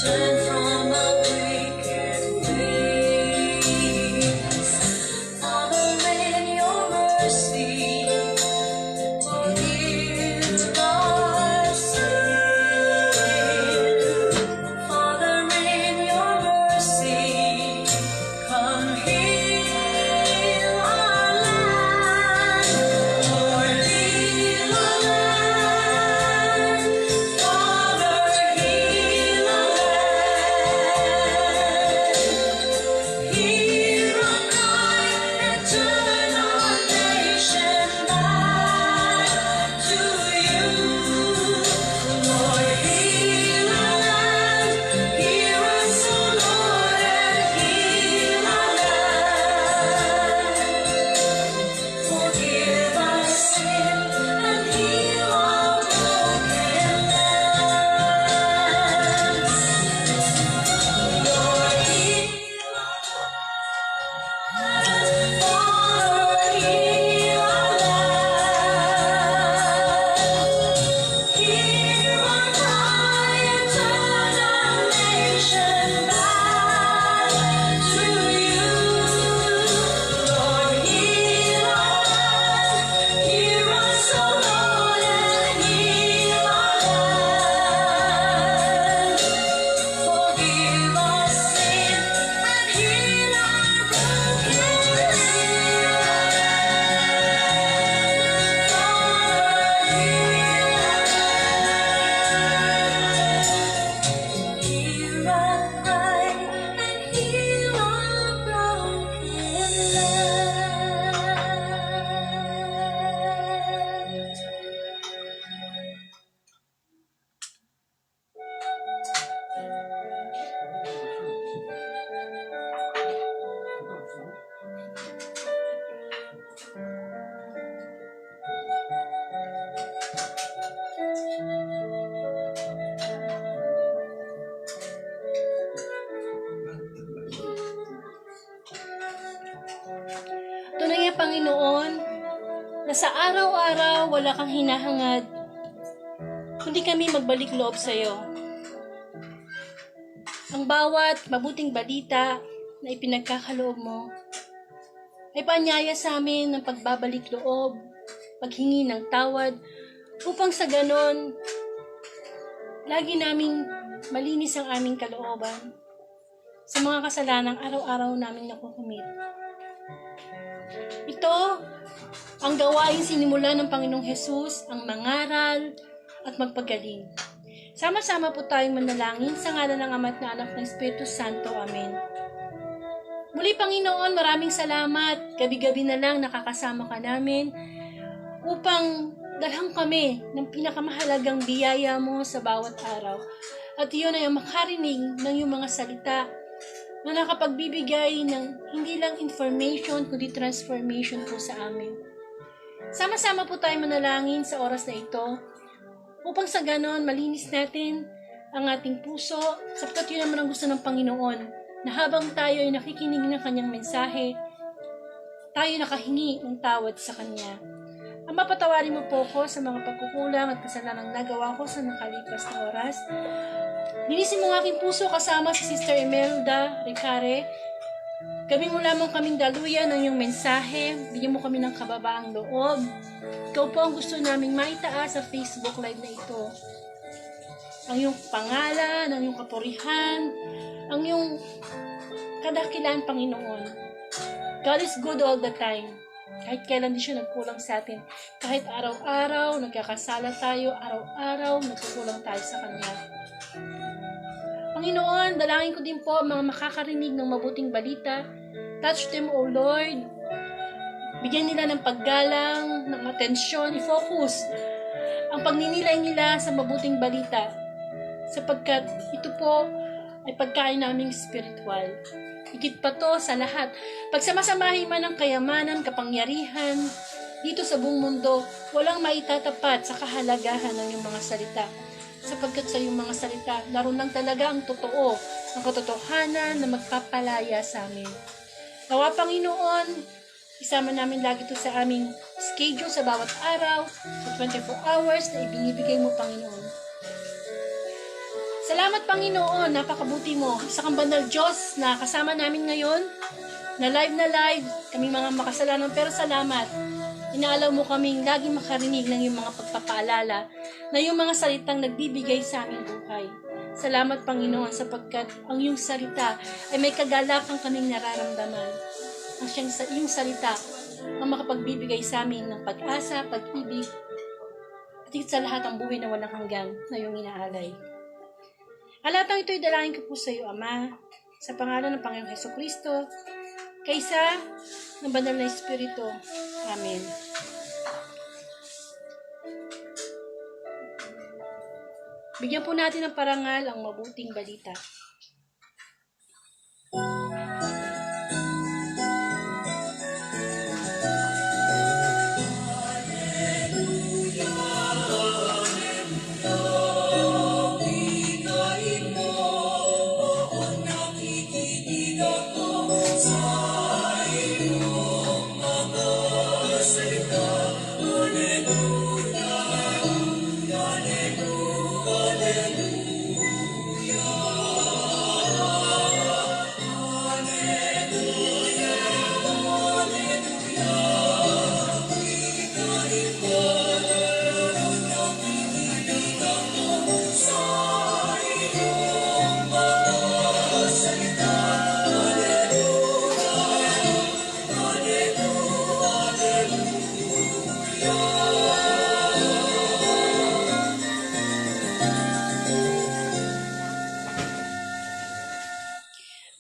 turn from my wicked ways. Father, in your mercy, forgive our sin. Father, in your mercy, come heal our land. Lord, heal our land. Father, heal our land. Hear our cry and turn our nation back to you. Lord, heal our land. Hear us, O Lord, and heal our land. Forgive our sin and heal our broken lands. Lord, heal our land. Father, heal our land. Hear our cry and turn our nation back to you. Lord, heal our land. Hear us, O Lord, and heal our land. Forgive our sin and heal our broken land. Father, hear our cry and heal our broken land. Tunay nga Panginoon, na sa araw-araw wala kang hinahangad, kundi kami magbalik loob sa iyo. Ang bawat mabuting balita na ipinagkakaloob mo ay paanyaya sa amin ng pagbabalik loob, paghingi ng tawad, upang sa ganon, lagi naming malinis ang aming kalooban sa mga kasalanang araw-araw naming nakukumit. Ito ang gawain sinimula ng Panginoong Hesus, ang mangaral at magpagaling. Sama-sama po tayong manalangin sa ngalan ng Ama at ng Anak ng Espiritu Santo. Amen. Muli Panginoon, maraming salamat. Gabi-gabi na lang nakakasama ka namin upang dalhan kami ng pinakamahalagang biyaya mo sa bawat araw. At iyon ay ang makarinig ng iyong mga salita na nakapagbibigay ng hindi lang information, kundi transformation po sa amin. Sama-sama po tayo manalangin sa oras na ito upang sa ganon malinis natin ang ating puso, sapagkat yun naman ang gusto ng Panginoon, na habang tayo ay nakikinig ng kanyang mensahe, tayo nakahingi ng tawad sa kanya. Ama, patawarin mo po ko sa mga pagkukulang at kasalanang nagawa ko sa nakalipas na oras. Linisin mo ang aking puso kasama si Sister Imelda Ricare. Gawin mo lamang kaming daluyan ng iyong mensahe. Bigyan mo kami ng kababaang loob. Ikaw po ang gusto naming maitaas sa Facebook Live na ito. Ang iyong pangalan, ang iyong kapurihan, ang iyong kadakilaan, Panginoon. God is good all the time. Kahit kailan di siya nagkulang sa atin. Kahit araw-araw, nagkakasala tayo, araw-araw, nagkukulang tayo sa Kanya. Panginoon, dalangin ko din po mga makakarinig ng mabuting balita. Touch them, O Lord. Bigyan nila ng paggalang, ng atensyon, i-focus ang pagninilay nila sa mabuting balita, sapagkat ito po ay pagkain naming spiritual. Higit pa to sa lahat, pagsamasamahin man ang kayamanan, kapangyarihan, dito sa buong mundo, walang maitatapat sa kahalagahan ng iyong mga salita. Sapagkat sa iyong mga salita, naroon lang talaga ang totoo, ang katotohanan na magpapalaya sa amin. Nawa Panginoon, isama namin lagi ito sa aming schedule sa bawat araw, sa 24 hours na ibinibigay mo, Panginoon. Salamat Panginoon, napakabuti mo. Sa kang banal Diyos na kasama namin ngayon, na live, kaming mga makasalanan, pero salamat. Inaalaw mo kaming laging makarinig ng iyong mga pagpapaalala na yung mga salitang nagbibigay sa aming buhay. Salamat Panginoon sapagkat ang iyong salita ay may kagalakan kaming nararamdaman. Ang iyong salita ang makapagbibigay sa amin ng pag-asa, pag-ibig, at higit sa lahat ang buhay na walang hanggan na iyong inaalay. Alatang ito'y dalangin ko po sa iyo, Ama, sa pangalan ng Panginoong Hesukristo, kaysa ng banal na Espiritu. Amen. Bigyan po natin ng parangal ang mabuting balita.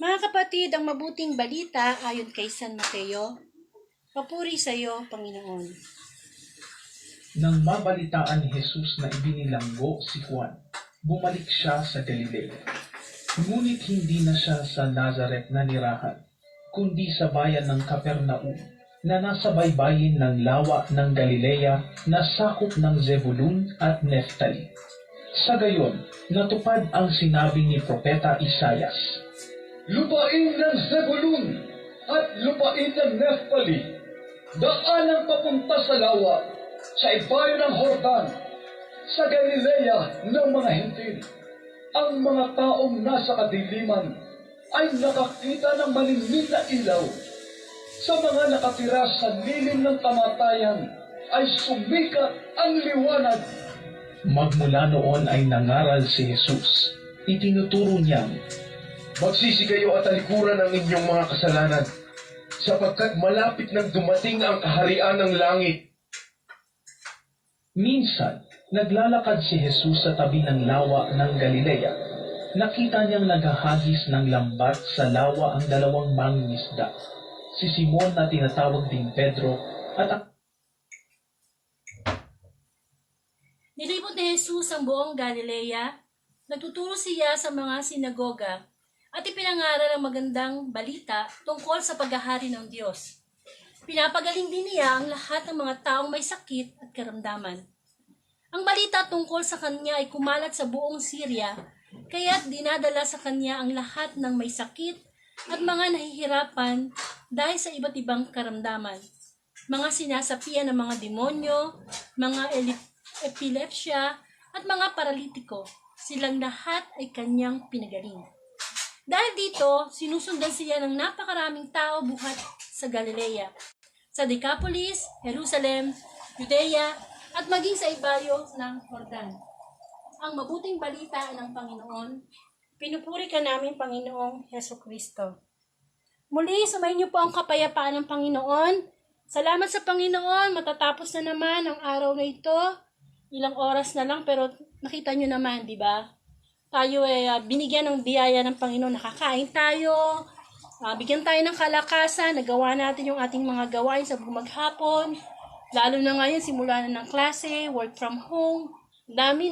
Mga kapatid, ang mabuting balita ayon kay San Mateo. Papuri sa iyo, Panginoon. Nang mabalitaan ni Jesus na ibinilanggo si Juan, bumalik siya sa Galilea. Ngunit hindi na siya sa Nazaret na nirahan, kundi sa bayan ng Capernaum, na nasa baybayin ng lawa ng Galilea na sakop ng Zebulun at Neftali. Sa gayon, natupad ang sinabi ni Propeta Isaias. Lupain ng Zebulun at lupain ng Neftali, daanang papunta sa lawa, sa ibayo ng Jordan, sa Galilea ng mga Hentil. Ang mga taong nasa kadiliman ay nakakita ng malimit na ilaw. Sa mga nakatira sa lilim ng kamatayan ay sumikat ang liwanag. Magmula noon ay nangaral si Jesus. Itinuturo niyang, Magsisi kayo at talikuran ang inyong mga kasalanan, sapagkat malapit nang dumating ang kaharian ng langit. minsan, naglalakad si Jesus sa tabi ng lawa ng Galilea. Nakita niyang naghahagis ng lambat sa lawa ang dalawang mangingisda, si Simon na tinatawag ding Pedro at ang Nilibot ni Jesus ang buong Galilea, nagtuturo siya sa mga sinagoga, at ipinangaral ang magandang balita tungkol sa paghahari ng Diyos. Pinapagaling din niya ang lahat ng mga taong may sakit at karamdaman. Ang balita tungkol sa kanya ay kumalat sa buong Syria, kaya't dinadala sa kanya ang lahat ng may sakit at mga nahihirapan dahil sa iba't ibang karamdaman. Mga sinasapian ng mga demonyo, mga epilepsya, at mga paralitiko, silang lahat ay kanyang pinagaling. Dahil dito, sinusundan siya ng napakaraming tao buhat sa Galilea, sa Decapolis, Jerusalem, Judea, at maging sa ibayo ng Jordan. Ang mabuting balita ng Panginoon, pinupuri ka namin, Panginoong Hesukristo. Muli, sumayin niyo po ang kapayapaan ng Panginoon. Salamat sa Panginoon, matatapos na naman ang araw na ito. Ilang oras na lang, pero nakita niyo naman, di ba? Tayo ay binigyan ng biyaya ng Panginoon, nakakain tayo, bigyan tayo ng kalakasan, nagawa natin yung ating mga gawain sa maghapon, lalo na ngayon, simula na ng klase, work from home, daming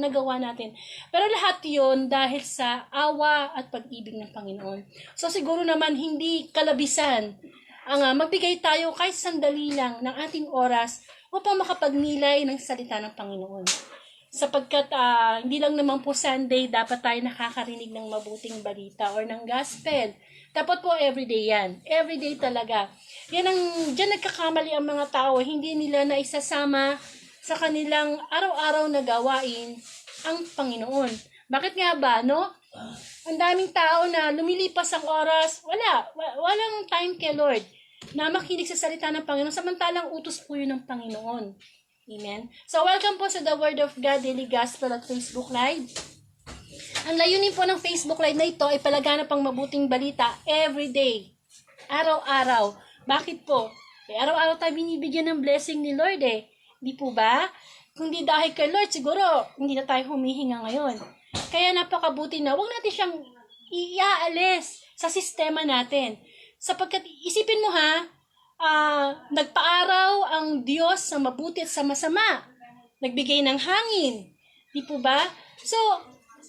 nagawa natin. Pero lahat yun dahil sa awa at pag-ibig ng Panginoon. So siguro naman hindi kalabisan ang magbigay tayo kahit sandali lang ng ating oras upang makapagnilay ng salita ng Panginoon. Sapagkat hindi lang naman po Sunday dapat tayo nakakarinig ng mabuting balita or ng gospel. Dapat po everyday yan. Everyday talaga. Diyan nagkakamali ang mga tao. Hindi nila naisasama sa kanilang araw-araw na gawain ang Panginoon. Bakit nga ba, no? Ang daming tao na lumilipas ang oras, walang time kay Lord na makinig sa salita ng Panginoon, samantalang utos po yun ng Panginoon. Amen? So, welcome po sa The Word of God Daily Gospel at Facebook Live. Ang layunin po ng Facebook Live na ito ay palaganap ang mabuting balita every day. Araw-araw. Bakit po? Araw-araw tayo binibigyan ng blessing ni Lord eh. Di po ba? Kung di dahil kay Lord, siguro hindi na tayo humihinga ngayon. Kaya napakabuti na, huwag natin siyang iaalis sa sistema natin. Sapagkat isipin mo ha, nagpaaraw ang Diyos sa mabuti at sa masama. Nagbigay ng hangin. Di po ba? So,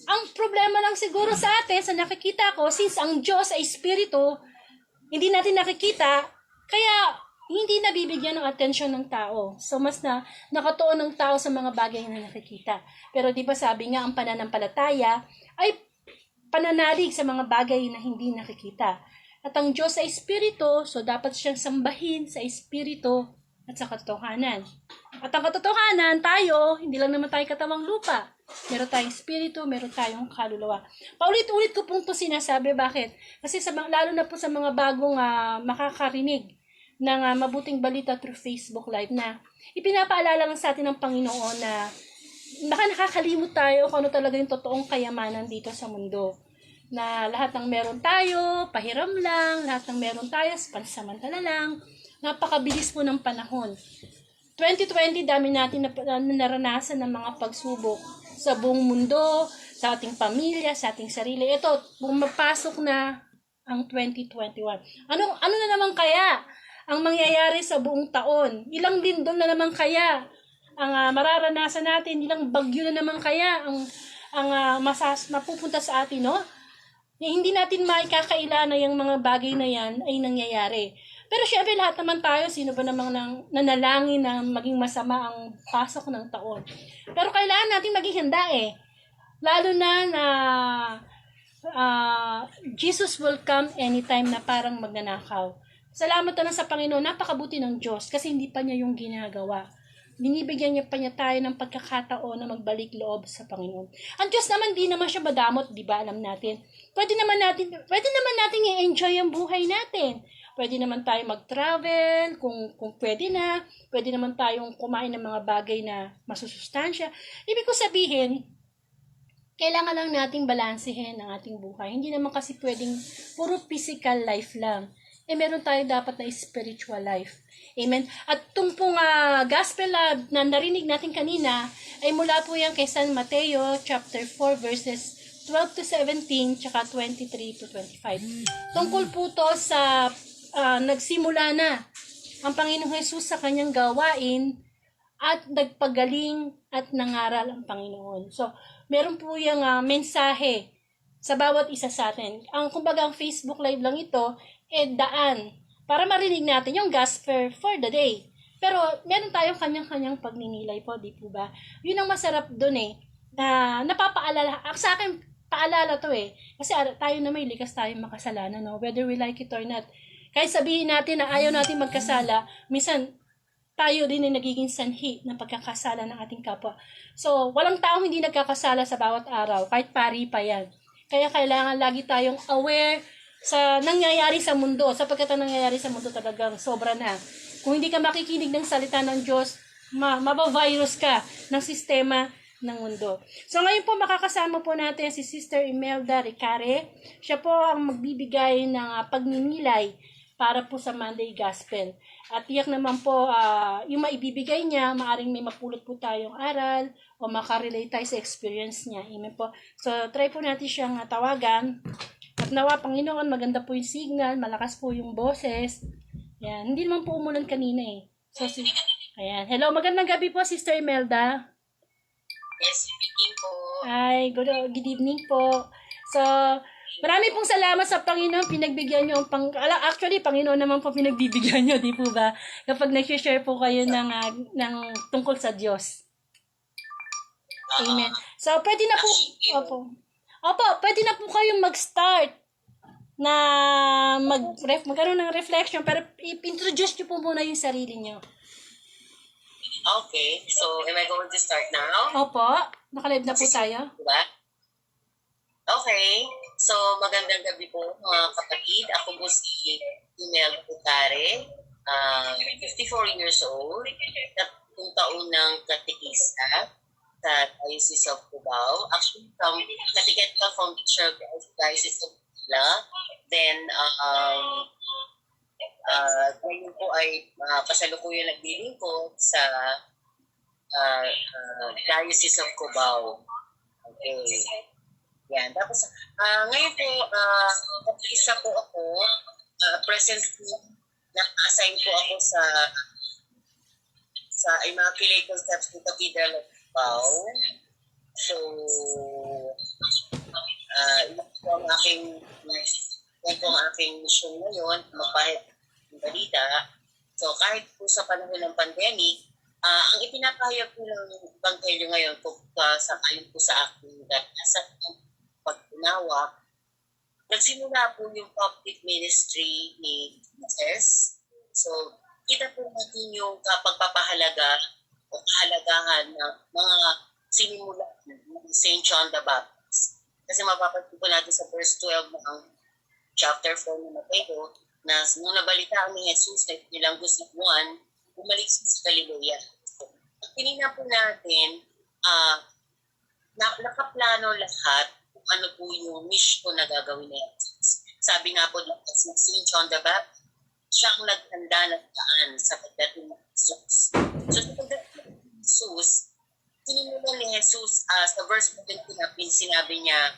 ang problema lang siguro sa atin, sa nakikita ko, since ang Diyos ay Espiritu, hindi natin nakikita, kaya hindi nabibigyan ng atensyon ng tao. So, mas nakatuon ng tao sa mga bagay na nakikita. Pero di ba sabi nga, ang pananampalataya ay pananalig sa mga bagay na hindi nakikita. At ang Diyos ay Espiritu, so dapat siyang sambahin sa Espiritu at sa katotohanan. At ang katotohanan, tayo, hindi lang naman tayo katawang lupa. Meron tayong Espiritu, meron tayong kaluluwa. Paulit-ulit ko pong ito sinasabi. Bakit? Kasi lalo na po sa mga bagong makakarinig ng mabuting balita through Facebook Live na ipinapaalala lang sa atin ng Panginoon na baka nakakalimot tayo kung ano talaga yung totoong kayamanan dito sa mundo. Na lahat ng meron tayo, pahiram lang, lahat ng meron tayo, pansamantala lang. Napakabilis po ng panahon. 2020, dami natin na naranasan ng mga pagsubok sa buong mundo, sa ating pamilya, sa ating sarili. Ito, pumapasok na ang 2021. Ano na naman kaya ang mangyayari sa buong taon? Ilang lindol na naman kaya ang mararanasan natin? Ilang bagyo na naman kaya ang mapupunta sa atin, no? Hindi natin maikakaila na yung mga bagay na yan ay nangyayari. Pero syempre lahat naman tayo, sino ba namang nanalangin na maging masama ang pasok ng taon. Pero kailangan natin maging handa eh. Lalo na Jesus will come anytime na parang magnanakaw. Salamat na lang sa Panginoon, napakabuti ng Diyos kasi hindi pa niya yung ginagawa. Binibigyan niya pa niya tayo ng pagkakataon na magbalik loob sa Panginoon. Ang Diyos naman, di naman siya madamot, di ba? Alam natin. Pwede naman natin i-enjoy ang buhay natin. Pwede naman tayo mag-travel, kung pwede na. Pwede naman tayong kumain ng mga bagay na masusustansya. Ibig ko sabihin, kailangan lang nating balansehin ang ating buhay. Hindi naman kasi pwedeng puro physical life lang. Meron tayo dapat na spiritual life. Amen. At itong pong gospel na narinig natin kanina ay mula po yan kay San Mateo chapter 4 verses 12 to 17 tsaka 23 to 25. Tungkol po to sa nagsimula na ang Panginoong Jesus sa kanyang gawain at nagpagaling at nangaral ang Panginoon. So, meron po yung mensahe sa bawat isa sa atin. Kumbaga, ang Facebook Live lang ito, daan para marinig natin yung gospel for the day. Pero meron tayong kanyang-kanyang pagninilay po, di po ba? Yun ang masarap dun eh, na napapaalala. Sa akin, paalala to eh. Kasi tayo na may likas tayong makasalanan, no? Whether we like it or not. Kahit sabihin natin na ayaw natin magkasala, minsan tayo din ay nagiging sanhi ng pagkakasala ng ating kapwa. So, walang taong hindi nagkakasala sa bawat araw, kahit pari pa yan. Kaya kailangan lagi tayong aware sa nangyayari sa mundo, sapagkat ang nangyayari sa mundo talagang sobra na. Kung hindi ka makikinig ng salita ng Diyos, mabavirus ka ng sistema ng mundo. So ngayon po makakasama po natin si Sister Imelda Ricare. Siya po ang magbibigay ng pagninilay para po sa Monday Gospel. At tiyak naman po, yung maibibigay niya, maaring may mapulot po tayong aral o makarelate tayo sa experience niya. Amen po. So try po natin siyang tawagan. At nawa, Panginoon, maganda po yung signal, malakas po yung boses. Yan, hindi naman po umulan kanina eh. So, ayan. Hello, magandang gabi po, Sister Imelda. Yes, speaking po. Ay, good evening po. So, marami pong salamat sa Panginoon, pinagbigyan nyo actually, Panginoon naman po pinagbibigyan nyo, di po ba? Kapag nag-share po kayo ng tungkol sa Diyos. Amen. So, pwede na po, Opo, pwede na po kayong mag-start na magkaroon ng reflection, pero introduce nyo po muna yung sarili nyo. Okay, so am I going to start now? Opo, nakalive na po tayo. Diba? Okay. So, magandang gabi po mga kapatid. Ako po si Mel Putare, 54 years old, 3 taon ng katekista sa Diocese of Cubao. Actually, from Catechetal from the Church of Diocese of Manila. Then, ngayon po ay pasalukuyan naglilingkod sa Diocese of Cubao. Okay. Yan. Tapos, ngayon po, isa po ako, presently, na-assign po ako sa Immaculate Conception Cathedral of Cubao. So, yan po ang aking mission ngayon, magpahit ng balita. So, kahit po sa panahon ng pandemic, ang ipinapahayag po ng Ebanghelyo ngayon po sa ayon po sa aking pag-unawa, nagsimula po yung public ministry ni Jesus. So, kita po natin yung pagpapahalaga o kahalagahan ng mga sinimula ng St. John the Baptist. Kasi mapapansin po natin sa verse 12 ng chapter 4 ng Mateo na nung nabalitaan ni Jesus na nilang gusto Juan, bumalik siya sa Galilea. At tinignan po natin, nakaplano lahat kung ano po yung mission na gagawin ni Jesus. Sabi nga po ng St. John the Baptist, siyang naghanda ng daan sa pagdating ng Jesus. So sa pagdating ng Jesus, tinimulan ni Jesus sa verse 17 sinabi niya,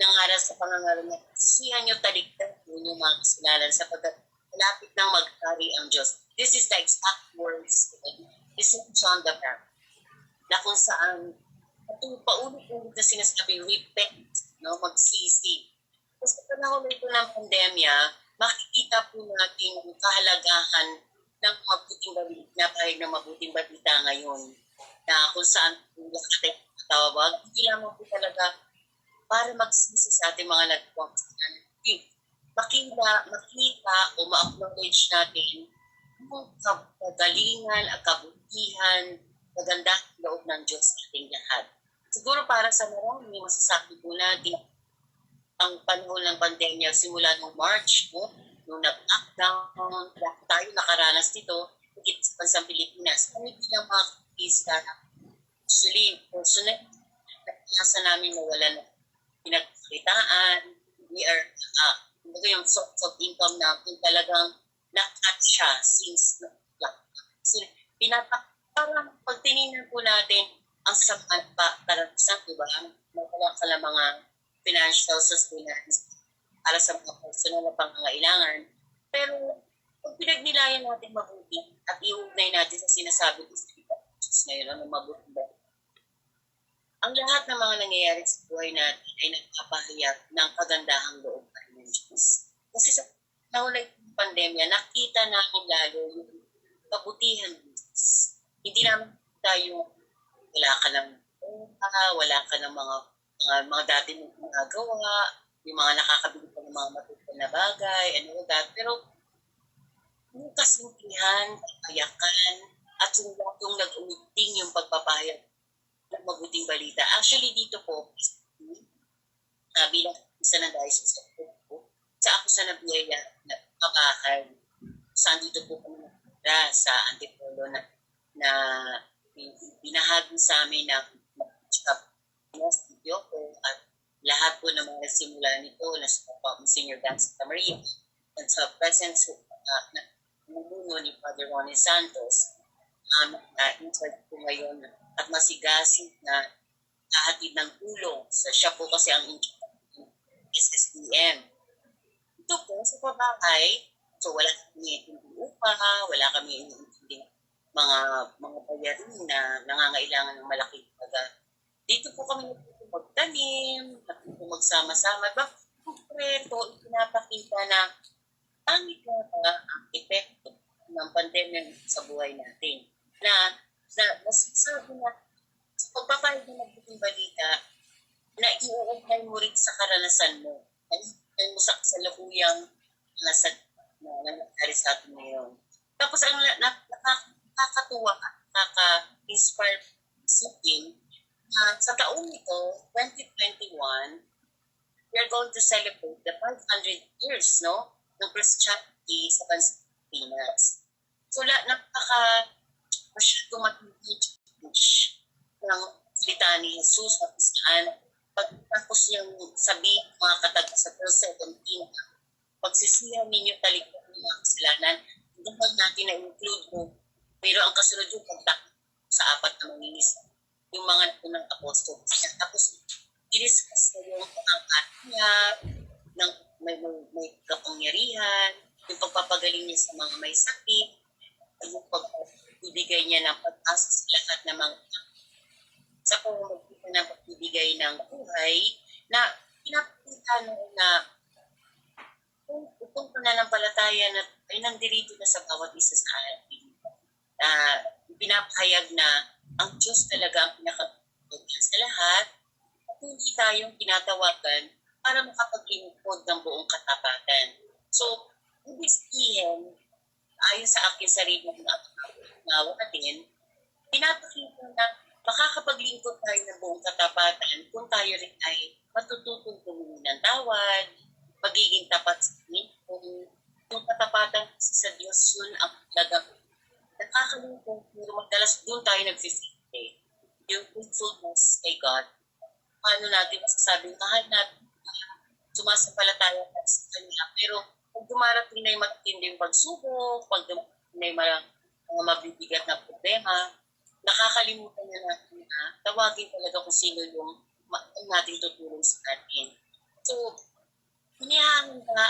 nangaral sa pangangaral niya, siya niyo taligtan yung mga kasalanan sapagkat malapit nang magkari ang Diyos. This is the exact words ni St. John the Baptist na kung saan paulit-ulit na sinasabi, repent, no, magsisi. Kasi sa panahon ito ng pandemya, makikita po natin yung kahalagahan ng mabuting balita, napahig ng mabuting balita ngayon na kung saan lahat ay tawag, hindi lamang po talaga para magsisi sa ating mga nagpapang makita o ma-acknowledge natin yung kagalingan at kabutihan, kagandang loob ng Diyos sa ating lahat. Siguro para sa marami, masasabi po natin ang panahon ng pandemya simula ng March, no? Nung nag-lockdown, tayo nakaranas dito, higit sa bansang Pilipinas. Kami bilang mga kapista, actually, personally, nasa namin nawala na pinagkitaan. We are, yung source of income natin talagang na-cut siya since parang pag tinignan po natin ang sama pa karanasan, diba? Nawala ka ng mga financial sustenance para sa mga personal na pangangailangan. Pero pag pinagnilayan natin mabuti at iugnay natin sa sinasabi ko sa ngayon, ano mabuti ba? Ang lahat ng mga nangyayari sa buhay natin ay nagpapahayag ng kagandahang loob ng Diyos. Kasi sa panahon ng pandemya, nakita namin lalo yung kabutihan ng Diyos. Hindi namin tayo, wala ka ng wala ka ng mga dati mong ginagawa, yung mga nakakabili ka ng mga matutunan na bagay, pero yung kasimplihan, kayakan, at yung nag-umiting yung pagpapahayag ng mabuting balita. Actually, dito po, bilang isa ng diocese po, sa ako sa nabiyaya na kabahay, saan dito po kami sa Antipolo na binahagi sa amin ng studio ko at lahat po ng mga nagsimula nito na sa Senior Dance Santa Maria at sa presence na namumuno ni Father Ronnie Santos na-insert po ngayon at masigasig na kahatid ng tulong siya po kasi ang SSDM. Ito po sa pabahay, so wala kami hindi upa, wala kami hindi mga bayarin na nangangailangan ng malaking paga. Dito po kami magtanim, magsama-sama. Bakit ito pinapakita na pangit na ang epekto ng pandemya sa buhay natin. Na nasasabi na sa pagpapahid ng mabuting balita na iuugnay mo rin sa karanasan mo. Ay mo sa kasalukuyang nangyari sa atin ngayon. Tapos ang nakakatuwa at nakaka-inspire isipin sa taong ito, 2021, we are going to celebrate the 500 years, no, ng Christianity sa bansang Pilipinas. So, masyadong matindi ng salita ni Jesus at saan pagkatapos yung sabihin ng mga kataga sa verse 17, pagsisihan ninyo talikod ng mga kasalanan, hindi lang natin na-include mo, pero ang kasunod yung pagtakot sa apat na manginis, yung mga unang apostol. Tapos, i-discuss na yung pangangkat niya, ng may kapangyarihan, yung pagpapagaling niya sa mga may sakit, yung pagbibigay niya ng pag-asa sa lahat ng mga sa pamamagitan ng pagbibigay ng buhay na pinapakita na itong pananampalataya na ay nandirito na sa bawat isa sa atin. Pinapahayag na ang Diyos talaga ang pinakabigyan sa lahat at hindi tayong tinatawagan para makapaglingkod ng buong katapatan. So, ibig sabihin, ayon sa akin sarili na natin, pinapakita na makakapaglingkod tayo ng buong katapatan kung tayo rin ay matututong tumingin ng tawad, magiging tapat sa amin. Yung katapatan sa Diyos, yun ang talagang nakakalingkod, pero madalas doon tayo nag-50. Yung faithfulness kay God. Paano natin masasabing mahal natin, sumasampalataya tayo sa Kanya. Pero pag dumarating na yung matinding pagsubok, pag dumarating na yung mga mabibigat na problema, nakakalimutan na natin na tawagin talaga kung sino yung natin tutulong sa atin. So, hinihangan na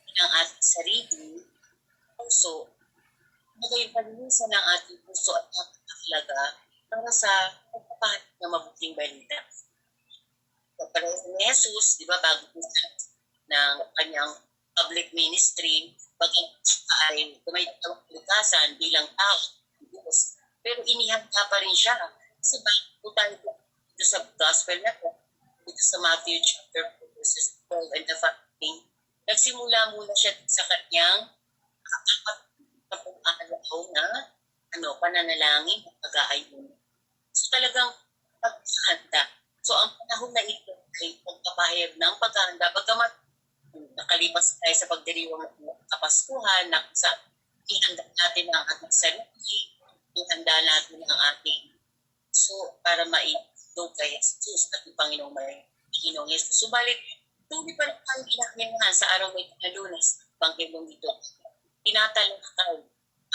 ng ating sarili, puso, nagay palinisan ng ating puso at napakahalaga para sa pagpapahatid ng mabuting balita. Pero ni Jesus, di ba, bago ng kanyang public ministry, pag ay tumaytawag kalikasan bilang tao, Diyos, pero inihanda pa rin siya. Kasi bago tayo dito sa gospel na ito, dito sa Matthew chapter 4, verses 12 and the following, nagsimula muna siya sa kanyang araw na pananalangin at pag-aayon. So talagang paghahanda. So ang panahon na ito ay pagpapahayag ng paghahanda. Pagkamat nakalipas tayo sa pagdiriwang ng Kapaskuhan, sa ihanda natin ang ating sarili, ihanda natin ang ating para maidog kay Jesus at yung Panginoong Jesus. Subalit, hindi pa rin tayo kinakailangan sa araw na Lunes, Panginoong ito. Tinatalakay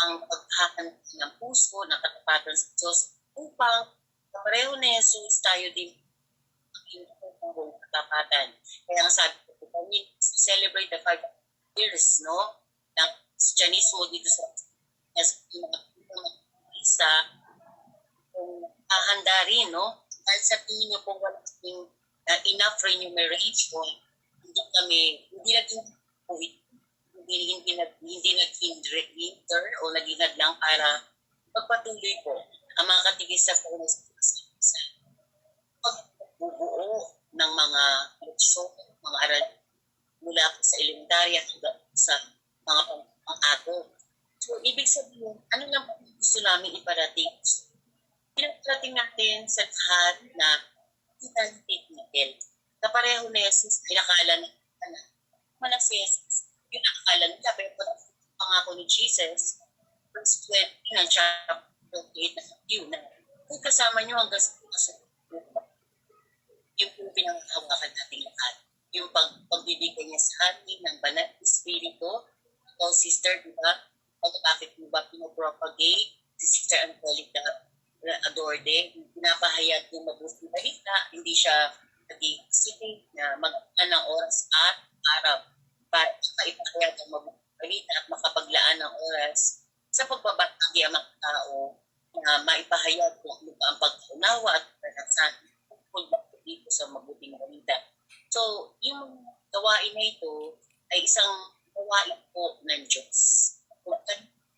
ang paghahanap ng puso, ng katapatan sa Diyos upang pareho na Jesus tayo din ang buong katapatan. Kaya ang sabi ko, kami celebrate the 5 years, no, ng Christianismo dito sa mga isa, kung hahanda rin, no, dahil sabihin niyo kung walang enough remuneration, hindi naging winter o naging hadlang para magpatuloy po ang mga katigis sa pagbubuo ng mga leksyon, mga aral mula sa elementarya hanggang sa mga pang-ato. So, ibig sabihin, ano lang po gusto namin iparating? Pinaparating natin sa lahat na identity natin. Na pareho na Jesus, pinakala na si Jesus, yung nakakala nila, pero pangako ni Jesus, verse 20 ng chapter 28 na yun, na kung kasama nyo hanggang sa yung pinanghawakan natin lahat. Yung pagbibigay niya sa atin ng banal na espiritu. Ito, sister, di ba? Bakit mo ba pinopropagate si Sister Angelica Adorde? Pinapahayag yung mabuting balita, hindi siya nag-iisipin na mag-aan ng oras at araw para maipahayag ang mabuting balita at makapaglaan ng oras sa pagbabatagi ang mga tao na maipahayag kung ano ba ang pagkaunawa at pagkakasan dito sa mabuting balita. So, yung gawain na ito ay isang gawain po ng Diyos. Kung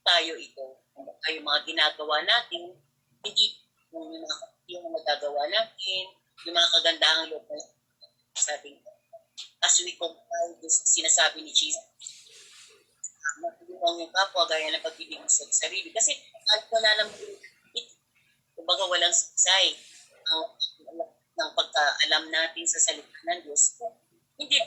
tayo ito, kung tayo mga ginagawa natin, hindi yung magagawa natin, yung mga kagandahang loob na sabi ko. As we comply this sinasabi ni Jesus, matulungan yung kapwa gaya ng pagbibigay sa sarili. Kasi at wala namang kumbaga walang saysay ng pagkaalam natin sa salita ng Diyos. Hindi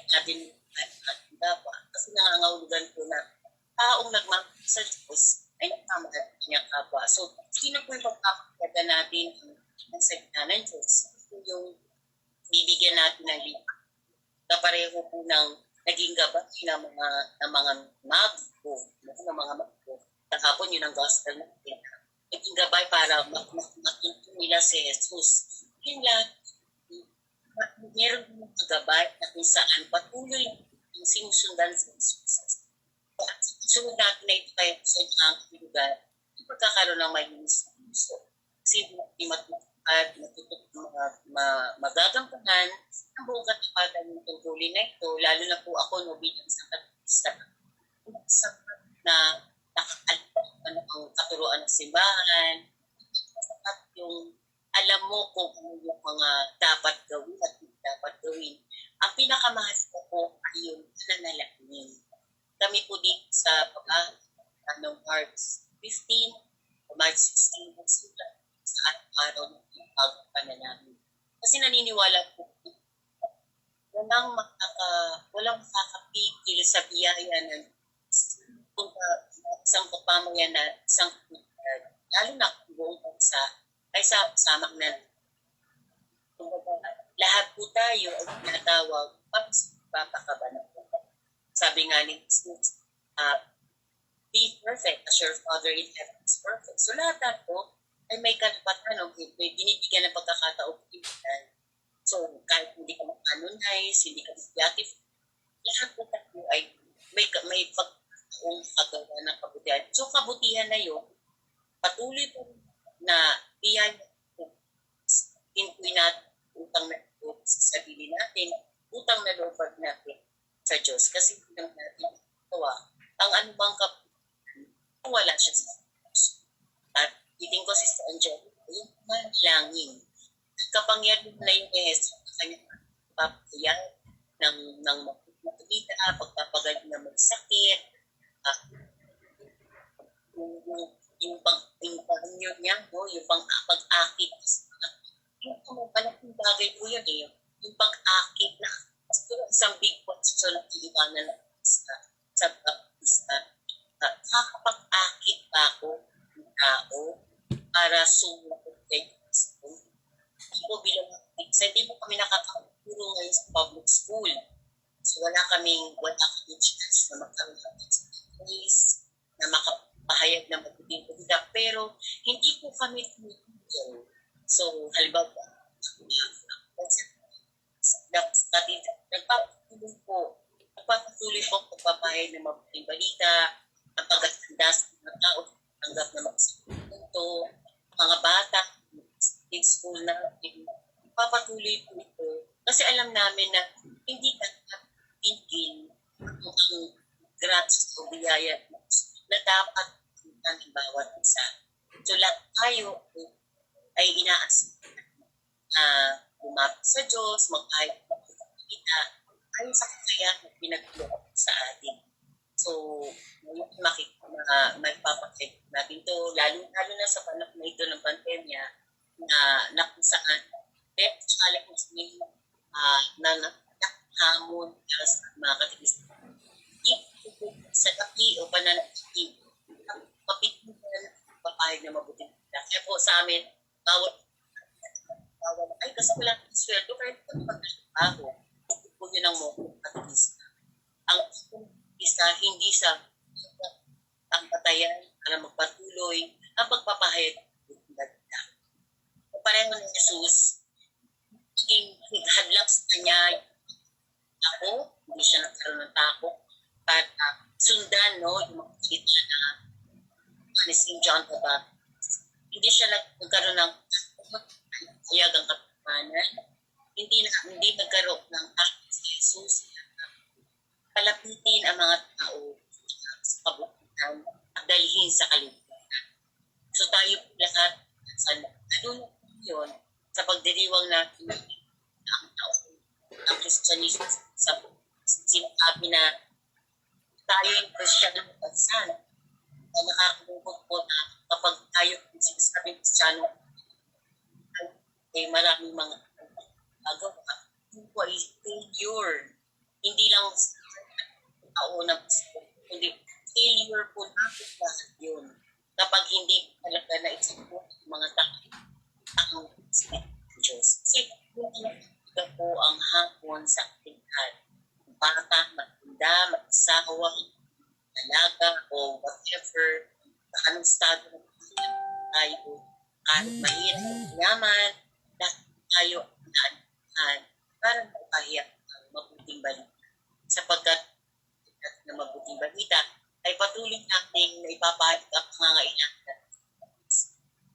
kapareho po ng naging gabay ng mga mago, ng mga mago. Kahapon yun ang gospel natin. Naging gabay para makita nila si Jesus. Yun lang, meron ng gabay na kung saan patuloy ang sinusundan sa Jesus. At sunod natin na ito kaya sa ang lugar, pagkakaroon ng malinis na puso. Kasi hindi matutupad, magagampanan ang buong katapatan ng tungkulin na ito, lalo na po ako bilang isang katapista na nakakalimutan ang katuruan ng simbahan, yung alam mo kung ano yung mga dapat gawin at hindi dapat gawin. Ang pinakamahal ko po ay yung nanalangin. Kami po dito sa noong March 15 o March 16 nagsulat sa araw ng bagong panalangin. Kasi naniniwala po walang makakapigil sa biyaya ng isang kapamayan na isang lalo na kung buong bansa ay samak na lahat po tayo ay tinatawag pagpapakabanat. Sabi nga ni Jesus, be perfect as your Father in heaven is perfect. So lahat po ay may karapatan, may binibigyan ng pagkakataon. So kahit hindi ka mag-canonize, hindi ka mag-beatify, lahat po tayo ay may pagkakataong kagawa ng kabutihan. So kabutihan na yun, patuloy po na biyaya po, hindi natin utang na loob sa sarili natin, utang na loob natin sa Diyos. Kasi hindi naman natin itawa ang anumang kabutihan, wala siya sa Diyos. At iting ko si Angel, yung manalangin. Kapangyarihan na yung Jesus sa kanyang papayag ng magpapagita, pagpapagaling na may sakit, yung pag-inyo niya, yung pag-akit. Yung malaking bagay po yun eh. Yung pag-akit na isang big question na iiwanan na sa baptista. Nakakapag-akit pa ako ng tao para sumunod kay Kristo. Hindi po bilang hindi po kami nakakaturo ngayon sa public school. So wala kaming chance na magkaroon ng experience, na makapahayag na magiging pagkita. Pero hindi po kami tumutulong. So halimbawa, nagpapatuloy po ang pagpapahayag ng mabuting balita, ang pagkatanda sa mga tao, tanggap na magsasapunto, mga bata, in school na, papatuloy po ito. Kasi alam namin na hindi ka tingin ang gratis o biyaya na dapat ng bawat isa. So lahat tayo ay inaas lumapit sa Diyos, mag-ayot ng kita, ayon sa kakayahan na pinagluto sa atin. So, may papakit natin ito, lalo na sa panahon na ito ng pandemya, na kung saan, kala ko na nakahamon para sa mga katigis. Sa taki o pananakit, mapitingan papahig na mabuting kita. Kaya po sa amin, bawat ay kasi wala ng sweldo, kahit ito magtrabaho, kung yun ang mo katigis. Ang isa, hindi sa ang patayan para magpatuloy ang pagpapahayag ng balita. Pareho ng Jesus, hadlang sa kanya ako, hindi siya nagkaroon ng tako, at sundan, yung mga kita na ni St. John the Baptist. Hindi siya nagkaroon ng hayag ang kapatanan, hindi nagkaroon ng takot si Jesus. Palapitin ang mga tao sa kabutihan at dalhin sa kaligtasan. So tayo lahat, ano yun, sa pagdiriwang natin ang tao, ang Kristyanismo, sa sinasabi na tayo yung Kristiyano ng bansa, na nakakalungkot po na kapag tayo yung sinasabing Kristiyano, ay maraming mga magawa. Ito ay failure. Hindi lang tao na hindi failure po natin lahat yun. Kapag hindi talaga na isipon ang mga tao ang Diyos. Kasi po ang hapon sa ating lahat. bata, matanda, mag-asawa, dalaga, o whatever, sa anong estado ng buhay tayo, kahit mahirap, yaman, lahat tayo ang naan para magpahiyap ang mabuting balita. Sapagkat na mabuting balita ay patuloy natin na ipapahit ang pangangailangan.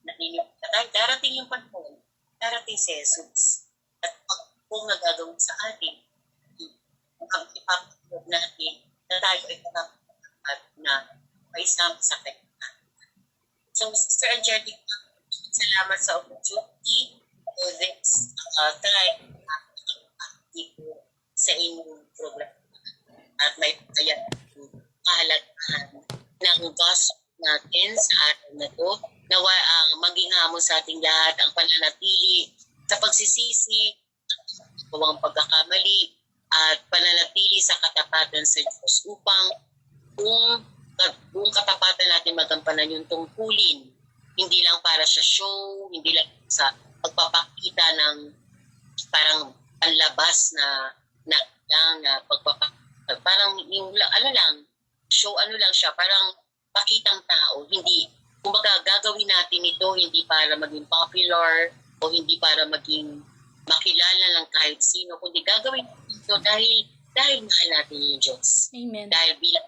Naninip na tayo, darating yung panahon, darating si Jesus. At kung nagagawin sa atin, ang ipapahid natin na tayo ay karapat na maisama sa kanya. So, Sister Angelica, salamat sa opportunity for this time sa inyong program. At may kaya kahalagahan ng gospel natin sa araw na ito. Nawa ang maging hamon sa ating lahat ang pananatili sa pagsisisi, ang pagkakamali, at pananatili sa katapatan sa Diyos upang buong katapatan natin magampanan yung tungkulin. Hindi lang para sa show, hindi lang sa pagpapakita ng parang panlabas na pagpapakita. Parang yung show lang siya, parang pakitang tao. Hindi, kumbaga gagawin natin ito hindi para maging popular o hindi para maging makilala lang kahit sino, kundi gagawin ito dahil mahal natin yung Diyos. Amen. Dahil bilang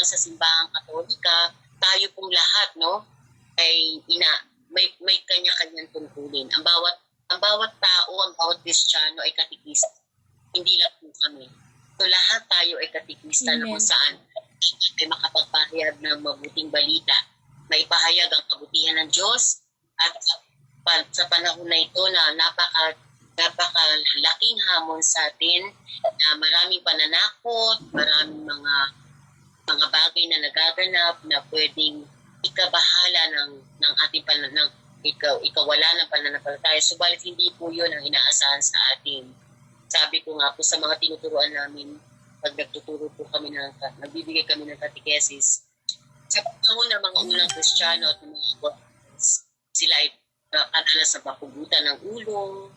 sa simbahang Katolika, tayo pong lahat, no, ay may kanya-kanyang tungkulin. Ang bawat tao, ang bawat Kristiyano ay katikista. Hindi lang po kami. So lahat tayo ay katikista na kung saan ay makapagpahayag ng mabuting balita. Maipahayag ang kabutihan ng Diyos at sa panahon na ito na napakalaking hamon sa atin na maraming pananakot, maraming mga bagay na nagaganap na pwedeng ikabahala ng ating ikawala ng pananampalataya. Subalit hindi po yun ang inaasahan sa atin. Sabi ko nga po sa mga tinuturuan namin, pag nagtuturo po kami nagbibigay kami ng katekesis, sa panahon ng mga unang Kristiyano at mga apostles, sila ay nakadanas sa papugutan ng ulong,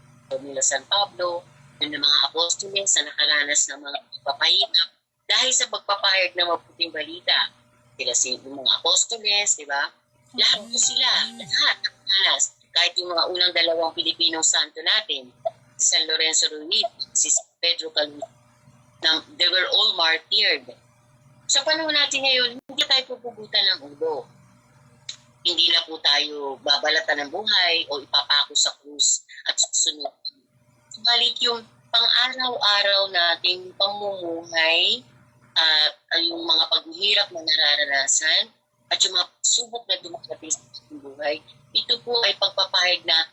nila San Pablo, ng mga apostoles na nakaranas ng mga pagpapahirap dahil sa pagpapahayag ng mabuting balita. Sila yung mga apostoles, di ba? Lahat po sila, lahat nakaranas. Kahit yung mga unang dalawang Pilipinong santo natin, si San Lorenzo Ruiz, si San Pedro Calumnia, they were all martyred. Sa panahon natin ngayon, hindi tayo pupugutan ng ulo. Hindi na po tayo babalatan ng buhay o ipapako sa krus at susunod. Subalit yung pang-araw-araw nating pamumuhay at yung mga paghihirap na nararanasan at yung mga subok na dumarating sa ating buhay, ito po ay pagpapahayag na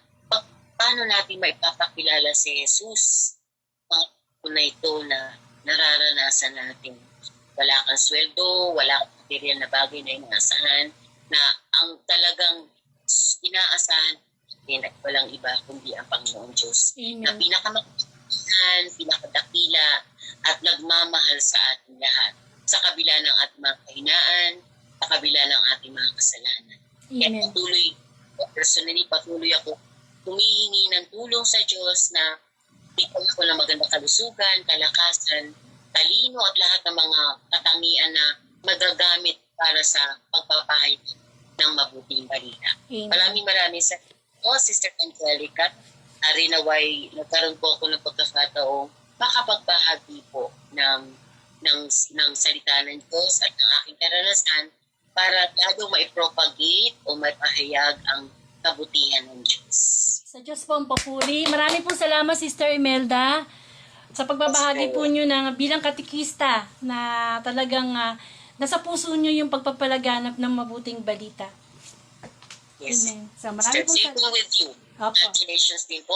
paano natin maipapakilala si Jesus. Mga na ito na nararanasan natin. Wala kang sweldo, wala kang material na bagay na inaasahan, na ang talagang inaasahan ay walang iba kundi ang Panginoon Diyos. Amen. Na pinakamakapitan, pinakadakila, at nagmamahal sa ating lahat. Sa kabila ng ating mga kahinaan, sa kabila ng ating mga kasalanan. Kaya patuloy ako humihingi ng tulong sa Diyos na bigyan ako ng magandang kalusugan, kalakasan, talino at lahat ng mga katangian na magagamit para sa pagpapahayag ng mabuting balita. Maraming sa Sister Angelica. Rinaway, nagkaroon po ako ng pagkakataong makapagbahagi po ng salita ng Diyos at ng aking karanasan para lalo maipropagate o maipahayag ang kabutihan ng Diyos. Sa Diyos po ang papuri. Maraming po salamat, Sister Imelda, sa pagbabahagi po nyo bilang katikista na talagang nasa puso nyo yung pagpapalaganap ng mabuting balita. Yes. Amen. So, maraming po Still with you. Congratulations din po.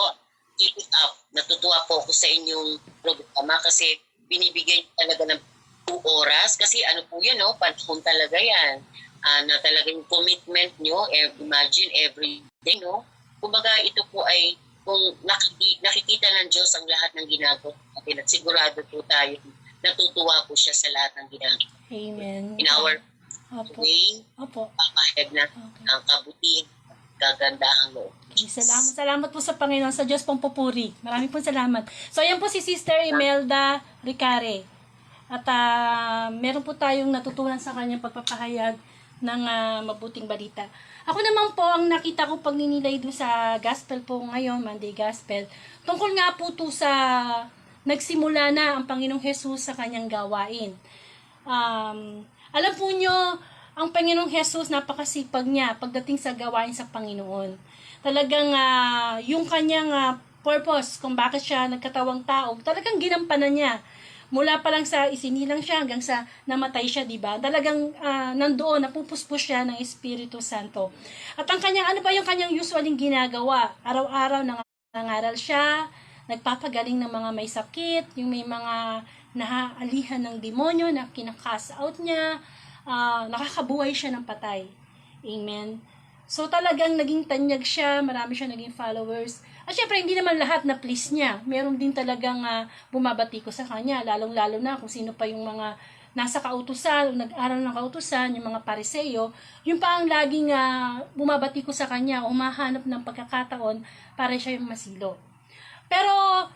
Keep it up. Natutuwa po ako sa inyong programa kasi binibigay talaga ng 2 oras kasi ano po yan, no? Panahon talaga yan. Na talaga yung commitment nyo, imagine every day, no? Kumbaga ito po ay kung nakikita ng Diyos ang lahat ng ginagawa natin at sigurado po tayo natutuwa po siya sa lahat ng ginagawa. Amen. In our Opo. way, papahayag na ang kabutihan, gagandahang loob. Okay, salamat po sa Panginoon, sa Diyos pong pupuri. Maraming po salamat. So, ayan po si Sister Imelda Ricare. At meron po tayong natutunan sa kanyang pagpapahayag ng mabuting balita. Ako naman po, ang nakita ko pag ninilay doon sa gospel po ngayon, Monday Gospel, tungkol nga po to sa nagsimula na ang Panginoong Jesus sa kanyang gawain. Alam po nyo, ang Panginoong Jesus, napakasipag niya pagdating sa gawain sa Panginoon. Talagang yung kanyang purpose kung bakit siya nagkatawang tao, talagang ginampanan niya. Mula pa lang sa isinilang siya hanggang sa namatay siya, di ba? Talagang nandoon, napupuspos siya ng Espiritu Santo. At ang kanyang, ano ba yung kanyang usualing ginagawa? Araw-araw nangangaral siya, nagpapagaling ng mga may sakit, yung may mga nahaalihan ng demonyo na kinakast out niya, nakakabuhay siya ng patay. Amen. So talagang naging tanyag siya, marami siya naging followers. At syempre, hindi naman lahat na please niya. Meron din talagang bumabati ko sa kanya, lalong-lalo na kung sino pa yung mga nasa kautusan, o nag-aral ng kautusan, yung mga pariseyo, yung pa ang laging bumabati ko sa kanya, umahanap ng pagkakataon para siya yung masilo. Pero,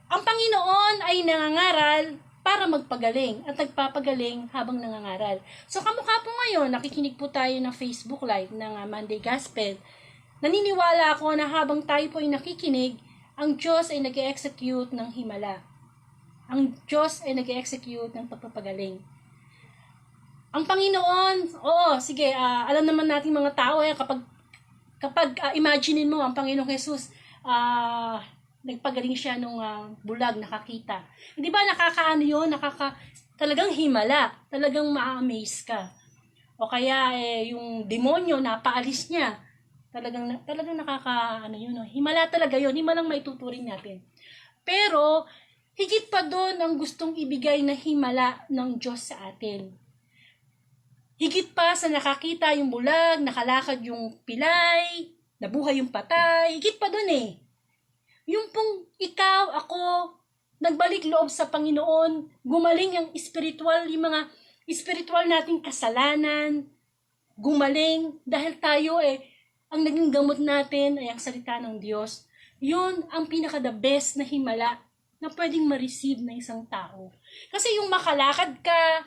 ang Panginoon ay nangangaral para magpagaling at nagpapagaling habang nangangaral. So, kamukha po ngayon, nakikinig po tayo ng Facebook Live ng Monday Gospel. Naniniwala ako na habang tayo po ay nakikinig, ang Diyos ay nag-execute ng himala. Ang Diyos ay nag-execute ng pagpapagaling. Ang Panginoon, sige, alam naman natin mga tao, kapag imaginein mo ang Panginoong Jesus, nagpagaling siya nung bulag, nakakita. Hindi ba nakakaano yun? Talagang himala. Talagang ma-amaze ka. O kaya yung demonyo, napaalis niya. Talagang yun. Himala talaga yun. Himalang maituturing natin. Pero, higit pa doon ang gustong ibigay na himala ng Diyos sa atin. Higit pa sa nakakita yung bulag, nakalakad yung pilay, nabuhay yung patay. Higit pa doon yung pong ikaw, ako, nagbalik loob sa Panginoon, gumaling ang spiritual, yung mga spiritual nating kasalanan, gumaling, dahil tayo ang naging gamot natin ay ang salita ng Diyos. Yun ang pinaka-the best na himala na pwedeng ma-receive ng isang tao. Kasi yung makalakad ka,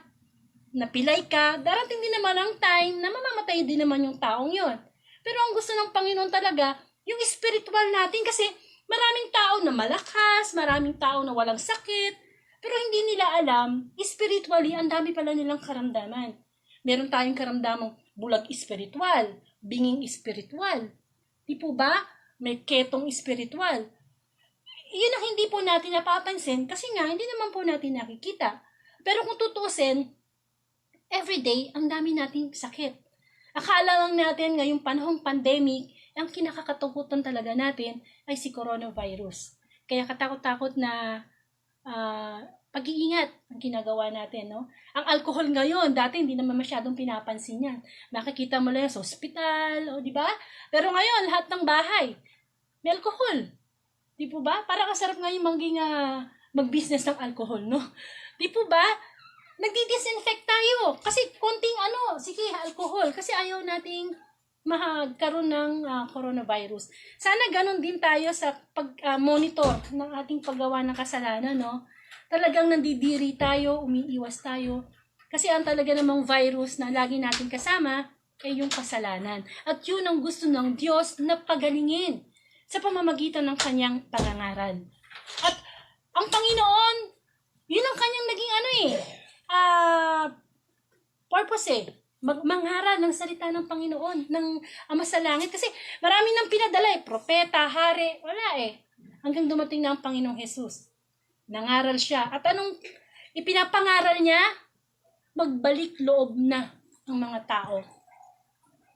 napilay ka, darating din naman ang time na mamamatay din naman yung taong yun. Pero ang gusto ng Panginoon talaga, yung spiritual natin, kasi maraming tao na malakas, maraming tao na walang sakit, pero hindi nila alam, spiritually, ang dami pala nilang karamdaman. Meron tayong karamdamang bulag spiritual, binging spiritual. Di po ba? May ketong spiritual. Yun ang hindi po natin napapansin kasi nga, hindi naman po natin nakikita. Pero kung tutuusin, everyday, ang dami nating sakit. Akala lang natin ngayong panahong pandemic, ang kinakakatakutan talaga natin ay si coronavirus. Kaya katakot-takot na pag-iingat ang ginagawa natin, no? Ang alcohol ngayon, dati hindi naman masyadong pinapansin yan. Makikita mo lang sa ospital, di ba? Pero ngayon, lahat ng bahay, may alcohol. Di po ba? Parang kasarap ngayon mag-business ng alcohol, no? Di po ba? Nagdi-disinfect tayo. Kasi konting sige, alcohol. Kasi ayaw nating magkaroon ng coronavirus. Sana ganun din tayo sa pag-monitor ng ating paggawa ng kasalanan, no? Talagang nandidiri tayo, umiiwas tayo. Kasi ang talaga namang virus na lagi natin kasama ay yung kasalanan. At yun ang gusto ng Diyos na pagalingin sa pamamagitan ng kanyang pangangaral. At ang Panginoon, yun ang kanyang naging purpose mangharal ng salita ng Panginoon, ng Ama sa Langit. Kasi marami nang pinadala propeta, hari, wala hanggang dumating na ang Panginoong Jesus. Nangaral siya. At anong ipinapangaral niya? Magbalik loob na ang mga tao.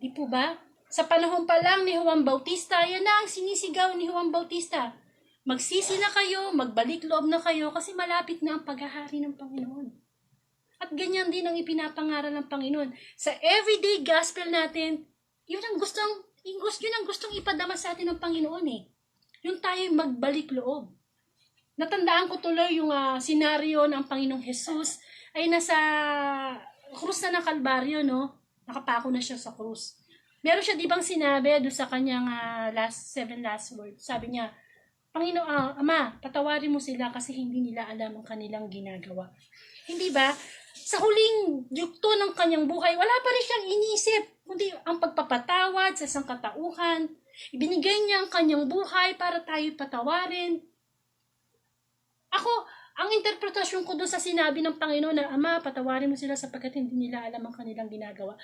Di po ba? Sa panahon pa lang ni Juan Bautista, yan na ang sinisigaw ni Juan Bautista. Magsisi na kayo, magbalik loob na kayo, kasi malapit na ang paghahari ng Panginoon. At ganyan din ang ipinapangaral ng Panginoon. Sa everyday gospel natin, yun ang gustong ipadama sa atin ng Panginoon Yung tayo magbalik loob. Natandaan ko tuloy yung senaryo ng Panginoong Jesus ay nasa krus na ng Kalbaryo, no? Nakapako na siya sa krus. Meron siya di bang sinabi doon sa kanyang 7 last words. Sabi niya, Ama, patawarin mo sila kasi hindi nila alam ang kanilang ginagawa. Hindi ba? Sa huling yugto ng kanyang buhay, wala pa rin siyang inisip, kundi ang pagpapatawad sa isang katauhan. Ibinigay niya ang kanyang buhay para tayo patawarin. Ako, ang interpretasyon ko doon sa sinabi ng Panginoon na, Ama, patawarin mo sila sapagkat hindi nila alam ang kanilang ginagawa.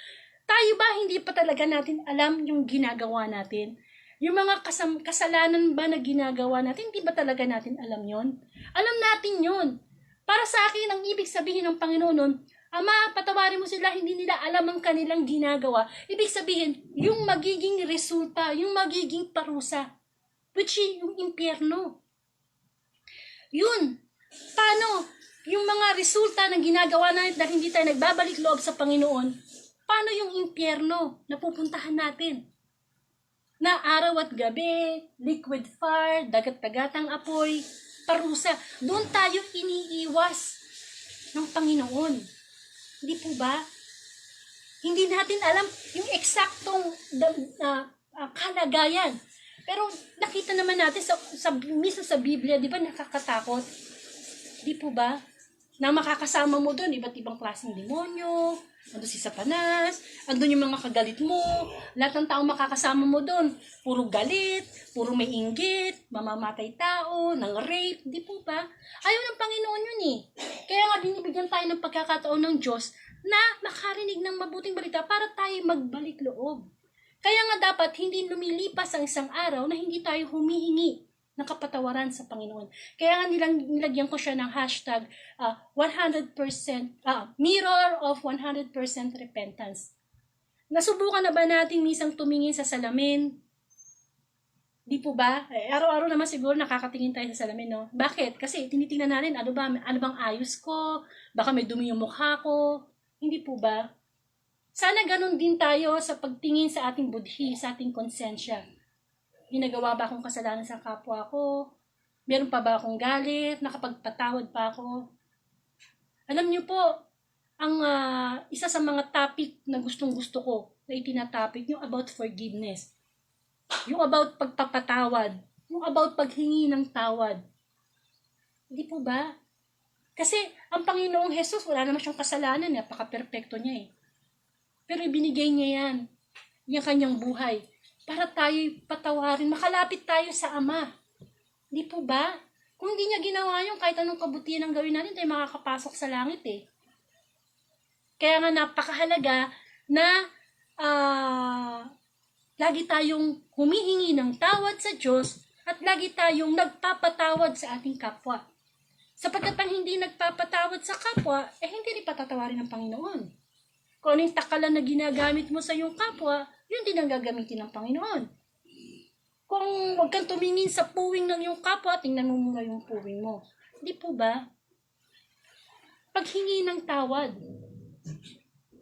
Tayo ba hindi pa talaga natin alam yung ginagawa natin? Yung mga kasalanan ba na ginagawa natin, hindi ba talaga natin alam yon? Alam natin yon. Para sa akin, ang ibig sabihin ng Panginoon nun, Ama, patawarin mo sila, hindi nila alam ang kanilang ginagawa. Ibig sabihin, yung magiging resulta, yung magiging parusa, which is yung impyerno. Yun. Paano? Yung mga resulta ng ginagawa natin dahil hindi tayo nagbabalik loob sa Panginoon, paano yung impyerno na pupuntahan natin? Na araw at gabi, liquid fire, dagat-dagatang apoy, parusa. Doon tayo iniiwas ng Panginoon. Hindi po ba? Hindi natin alam yung eksaktong kalagayan. Pero nakita naman natin mismo sa Biblia, di ba nakakatakot? Di po ba? Na makakasama mo doon, iba't ibang klaseng demonyo, andun si Satanas, andun yung mga kagalit mo, lahat ng tao makakasama mo doon. Puro galit, puro may inggit, mamamatay tao, ng rape, di po ba? Ayaw ng Panginoon yun eh. Kaya nga binibigyan tayo ng pagkakataon ng Diyos na makarinig ng mabuting balita para tayo magbalik loob. Kaya nga dapat hindi lumilipas ang isang araw na hindi tayo humihingi ng kapatawaran sa Panginoon. Kaya nga nilagyan ko siya ng hashtag 100% mirror of 100% repentance. Nasubukan na ba natin minsan tumingin sa salamin? Di po ba? Araw-araw naman siguro nakakatingin tayo sa salamin, no? Bakit? Kasi tinitingnan natin, ano bang ayos ko? Baka may dumi yung mukha ko? Hindi po ba? Sana ganun din tayo sa pagtingin sa ating budhi, sa ating konsensya. Ginagawa ba akong kasalanan sa kapwa ko? Meron pa ba akong galit? Nakapagpatawad pa ako? Alam niyo po, ang isa sa mga topic na gustong-gusto ko na itinatopic, yung about forgiveness. Yung about pagpapatawad. Yung about paghingi ng tawad. Hindi po ba? Kasi ang Panginoong Jesus, wala naman siyang kasalanan. Napaka-perfecto niya eh. Pero ibinigay niya yan. Yung kanyang buhay. Para tayo patawarin, makalapit tayo sa Ama. Di po ba? Kung hindi niya ginawa yun, kahit anong kabutihan ang gawin natin, tayo makakapasok sa langit eh. Kaya nga napakahalaga na lagi tayong humihingi ng tawad sa Diyos at lagi tayong nagpapatawad sa ating kapwa. Sapagkat ang hindi nagpapatawad sa kapwa, hindi rin patatawarin ng Panginoon. Kung anong takalan na ginagamit mo sa iyong kapwa, yun din ang gagamitin ng Panginoon. Kung huwag kang tumingin sa puwing ng iyong kapwa, tingnan mo muna yung puwing mo. Di po ba? Paghingi ng tawad.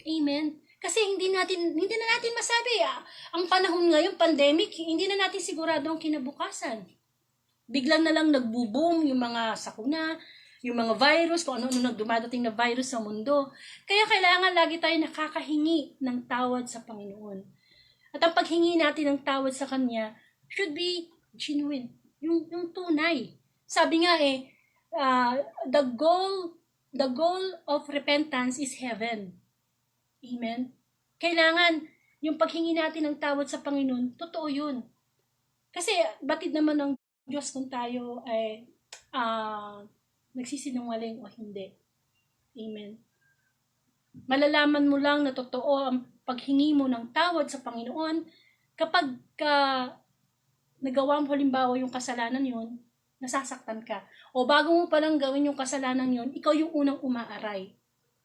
Amen? Kasi hindi na natin masabi. Ang panahon ngayon, pandemic, hindi na natin sigurado ang kinabukasan. Biglang na lang nagbo-boom yung mga sakuna, yung mga virus, kung ano-ano nagdumadating na virus sa mundo. Kaya kailangan lagi tayo nakakahingi ng tawad sa Panginoon. At ang paghingi natin ng tawad sa Kanya should be genuine. Yung tunay. Sabi nga the goal of repentance is heaven. Amen? Kailangan yung paghingi natin ng tawad sa Panginoon, totoo yun. Kasi batid naman ng Diyos kung tayo ay nagsisinungaling o hindi. Amen. Malalaman mo lang na totoo ang paghingi mo ng tawad sa Panginoon kapag nagawa mo halimbawa yung kasalanan yun, nasasaktan ka. O bago mo palang gawin yung kasalanan yun, ikaw yung unang umaaray.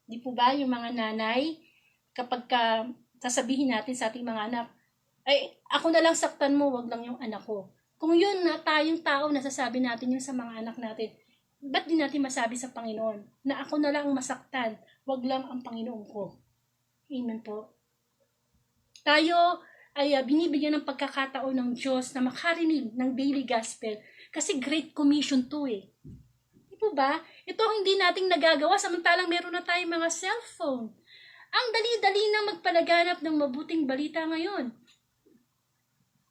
Di po ba yung mga nanay, kapag sasabihin natin sa ating mga anak, ay ako na lang saktan mo, wag lang yung anak ko. Kung yun na tayong tao, nasasabi natin yun sa mga anak natin, ba't di natin masabi sa Panginoon na ako na lang masaktan, wag lang ang Panginoon ko? Amen po. Tayo ay binibigyan ng pagkakataon ng Diyos na makarinig ng daily gospel kasi Great Commission to eh. Di po ba? Ito hindi nating nagagawa samantalang meron na tayong mga cellphone. Ang dali-dali na magpalaganap ng mabuting balita ngayon.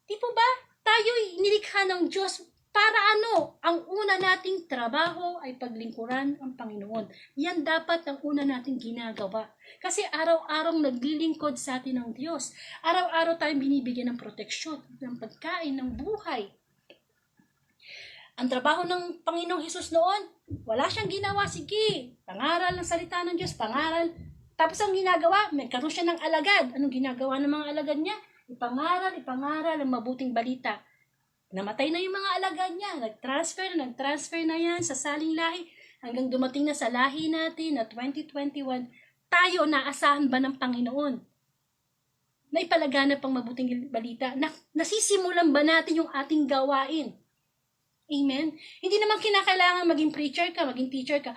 Di po ba? Tayo nilikha ng Diyos Para ano? Ang una nating trabaho ay paglingkuran ang Panginoon. Yan dapat ang una nating ginagawa. Kasi araw-araw naglilingkod sa atin ng Diyos. Araw-araw tayong binibigyan ng proteksyon, ng pagkain, ng buhay. Ang trabaho ng Panginoong Hesus noon, wala siyang ginawa. Sige, pangaral ng salita ng Diyos, pangaral. Tapos ang ginagawa, nagkaroon siya ng alagad. Anong ginagawa ng mga alagad niya? Ipangaral ang mabuting balita. Namatay na yung mga alagad niya. Nag-transfer na yan sa saling lahi. Hanggang dumating na sa lahi natin na 2021, tayo naasahan ba ng Panginoon? Na ipalaganap ang mabuting balita? Nasisimulan ba natin yung ating gawain? Amen? Hindi naman kinakailangan maging preacher ka, maging teacher ka,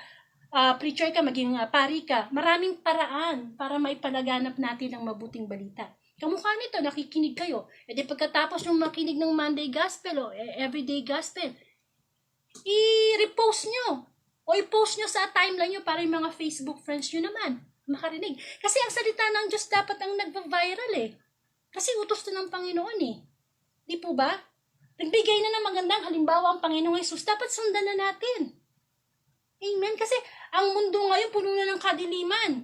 maging pari ka. Maraming paraan para maipalaganap natin ang mabuting balita. Kamukha nito, nakikinig kayo. E di pagkatapos yung makinig ng Monday Gospel o Everyday Gospel, i-repost nyo. O i-post nyo sa timeline nyo para yung mga Facebook friends nyo naman makarinig. Kasi ang salita ng Diyos dapat ang nagva-viral eh. Kasi utos to ng Panginoon eh. Di po ba? Nagbigay na ng magandang halimbawa ang Panginoong Hesus. Dapat sundan na natin. Amen? Kasi ang mundo ngayon puno na ng kadiliman.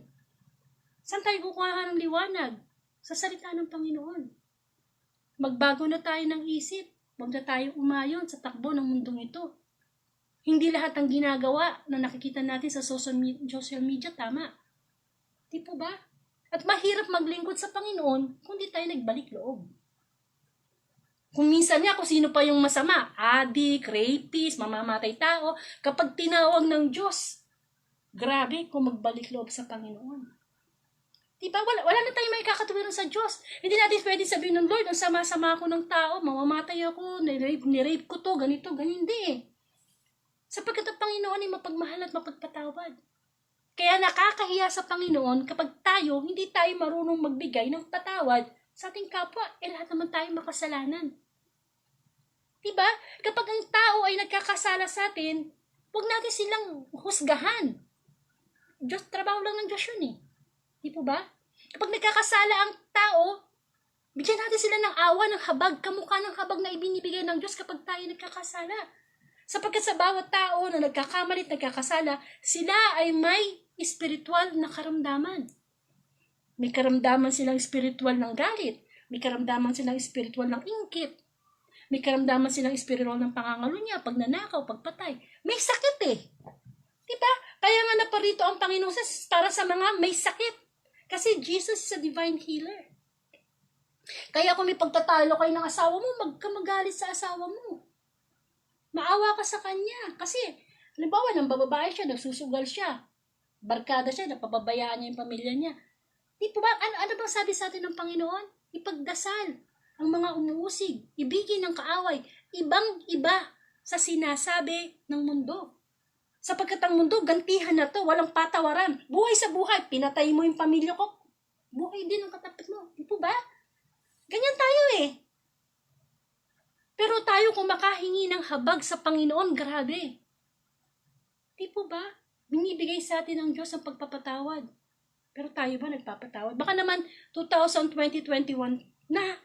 Saan tayo kukuha ng liwanag? Sa salita ng Panginoon. Magbago na tayo ng isip. Huwag na tayo umayon sa takbo ng mundong ito. Hindi lahat ng ginagawa na nakikita natin sa social media tama. Di po ba? At mahirap maglingkod sa Panginoon kung di tayo nagbalik loob. Kung minsan nga, kung sino pa yung masama, adik, rapist, mamamatay tao, kapag tinawag ng Diyos, grabe kung magbalik loob sa Panginoon. Diba? Wala na tayong may kakatuwiran sa Diyos. Hindi natin pwede sabihin ng Lord, ang sama-sama ako ng tao, mamamatay ako, nirape ko to, ganito, ganyan. Hindi eh. Sapagkat ang Panginoon ay mapagmahal at mapagpatawad. Kaya nakakahiya sa Panginoon kapag tayo, hindi tayo marunong magbigay ng patawad sa ating kapwa, lahat naman tayo makasalanan. Diba? Kapag ang tao ay nagkakasala sa atin, huwag natin silang husgahan. Diyos, trabaho lang ng Diyos yun eh. Di po ba? Kapag nagkakasala ang tao, bigyan natin sila ng awa, ng habag, kamukha ng habag na ibinibigay ng Diyos kapag tayo nagkakasala. Sapagkat sa bawat tao na nagkakamali at nagkakasala, sila ay may espiritual na karamdaman. May karamdaman silang espiritual ng galit. May karamdaman silang espiritual ng ingkit. May karamdaman silang espiritual ng pangangalunya, pagnanakaw, pagpatay. May sakit eh. Diba? Kaya nga naparito ang Panginoon para sa mga may sakit. Kasi Jesus is a divine healer. Kaya kung may pagtatalo kayo ng asawa mo, magkamagalit sa asawa mo. Maawa ka sa kanya. Kasi, halimbawa, nang bababae siya, nagsusugal siya. Barkada siya, napababayaan niya yung pamilya niya. Di po ba? Ano bang sabi sa atin ng Panginoon? Ipagdasal ang mga umuusig, ibigin ng kaaway, ibang-iba sa sinasabi ng mundo. Sapagkat ang mundo, gantihan na to, walang patawaran. Buhay sa buhay, pinatay mo yung pamilya ko, buhay din ang katapat mo. Di po ba? Ganyan tayo eh. Pero tayo kung makahingi ng habag sa Panginoon, grabe. Di po ba? Binibigay sa atin ng Diyos ang pagpapatawad. Pero tayo ba nagpapatawad? Baka naman 2020-2021 na,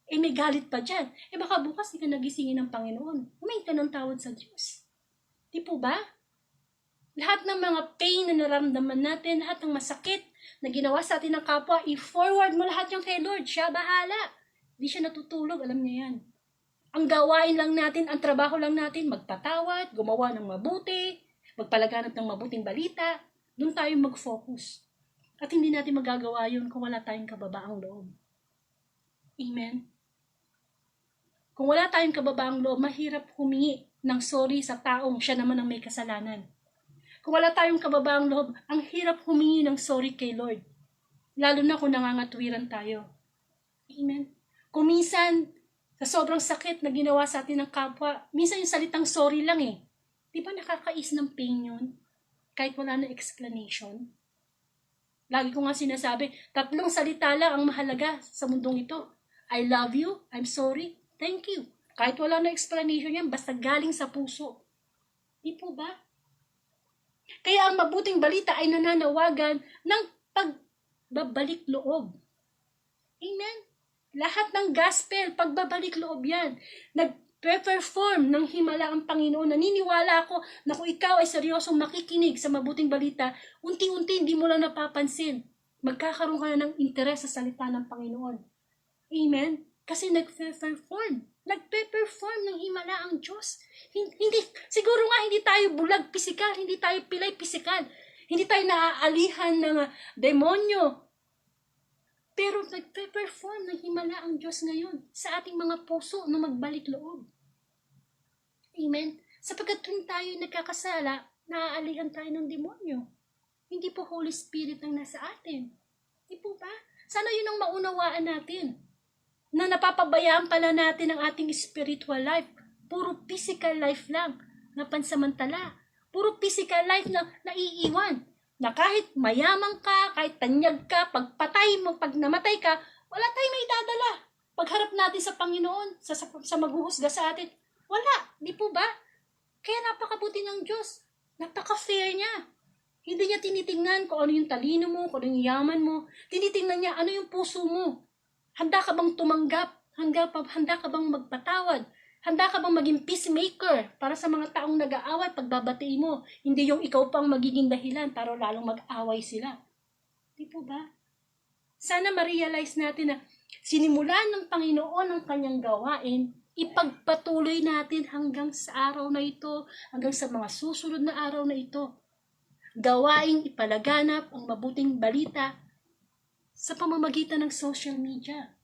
may galit pa dyan. Baka bukas di ka nagisingin ng Panginoon. Humingi ka ng tawad sa Diyos. Di po ba? Lahat ng mga pain na nararamdaman natin, lahat ng masakit na ginawa sa atin ng kapwa, i-forward mo lahat yung kay Lord. Siya bahala. Di siya natutulog, alam niya yan. Ang gawain lang natin, ang trabaho lang natin, magpatawad, gumawa ng mabuti, magpalaganap ng mabuting balita. Doon tayo mag-focus. At hindi natin magagawa yun kung wala tayong kababaang loob. Amen? Kung wala tayong kababaang loob, mahirap humingi ng sorry sa taong siya naman ang may kasalanan. Kung wala tayong kababaang loob, ang hirap humingi ng sorry kay Lord. Lalo na kung nangangatwiran tayo. Amen? Kung minsan, sa sobrang sakit na ginawa sa atin ng kapwa, minsan yung salitang sorry lang eh. Di ba nakakais ng pain yun? Kahit wala na explanation. Lagi ko nga sinasabi, 3 salita lang ang mahalaga sa mundong ito. I love you, I'm sorry, thank you. Kahit wala na explanation yan, basta galing sa puso. Di po ba? Kaya ang mabuting balita ay nananawagan ng pagbabalik loob. Amen? Lahat ng gospel, pagbabalik loob yan. nagpe-perform ng himala ang Panginoon. Naniniwala ako na kung ikaw ay seryosong makikinig sa mabuting balita, unti-unti hindi mo lang napapansin. Magkakaroon ka na ng interes sa salita ng Panginoon. Amen? Kasi nagpe-perform ng himala ang Diyos. Hindi, siguro nga hindi tayo bulag pisikal, hindi tayo pilay pisikal, hindi tayo naaalihan ng demonyo. Pero nagpe-perform ng himala ang Diyos ngayon sa ating mga puso na magbalik loob. Amen? Sapagkat kung tayo nagkakasala, naaalihan tayo ng demonyo. Hindi po Holy Spirit ang nasa atin. Hindi po ba? Sana yun ang maunawaan natin. Na napapabayaan pala natin ang ating spiritual life. Puro physical life lang na pansamantala. Puro physical life na naiiwan. Na kahit mayaman ka, kahit tanyag ka, pagpatay mo, pag namatay ka, wala tayong may dadala. Pagharap natin sa Panginoon, sa maghuhusga sa atin, wala. Di po ba? Kaya napakabuti ng Diyos. Napaka-fair niya. Hindi niya tinitingnan kung ano yung talino mo, kung ano yung yaman mo. Tinitingnan niya ano yung puso mo. Handa ka bang tumanggap? Handa ka bang magpatawad? Handa ka bang maging peacemaker para sa mga taong nag-aaway pagbabatiin mo? Hindi yung ikaw pang magiging dahilan para lalong mag-away sila. Di po ba? Sana ma-realize natin na sinimulan ng Panginoon ang kanyang gawain, ipagpatuloy natin hanggang sa araw na ito, hanggang sa mga susunod na araw na ito. Gawaing ipalaganap ang mabuting balita sa pamamagitan ng social media.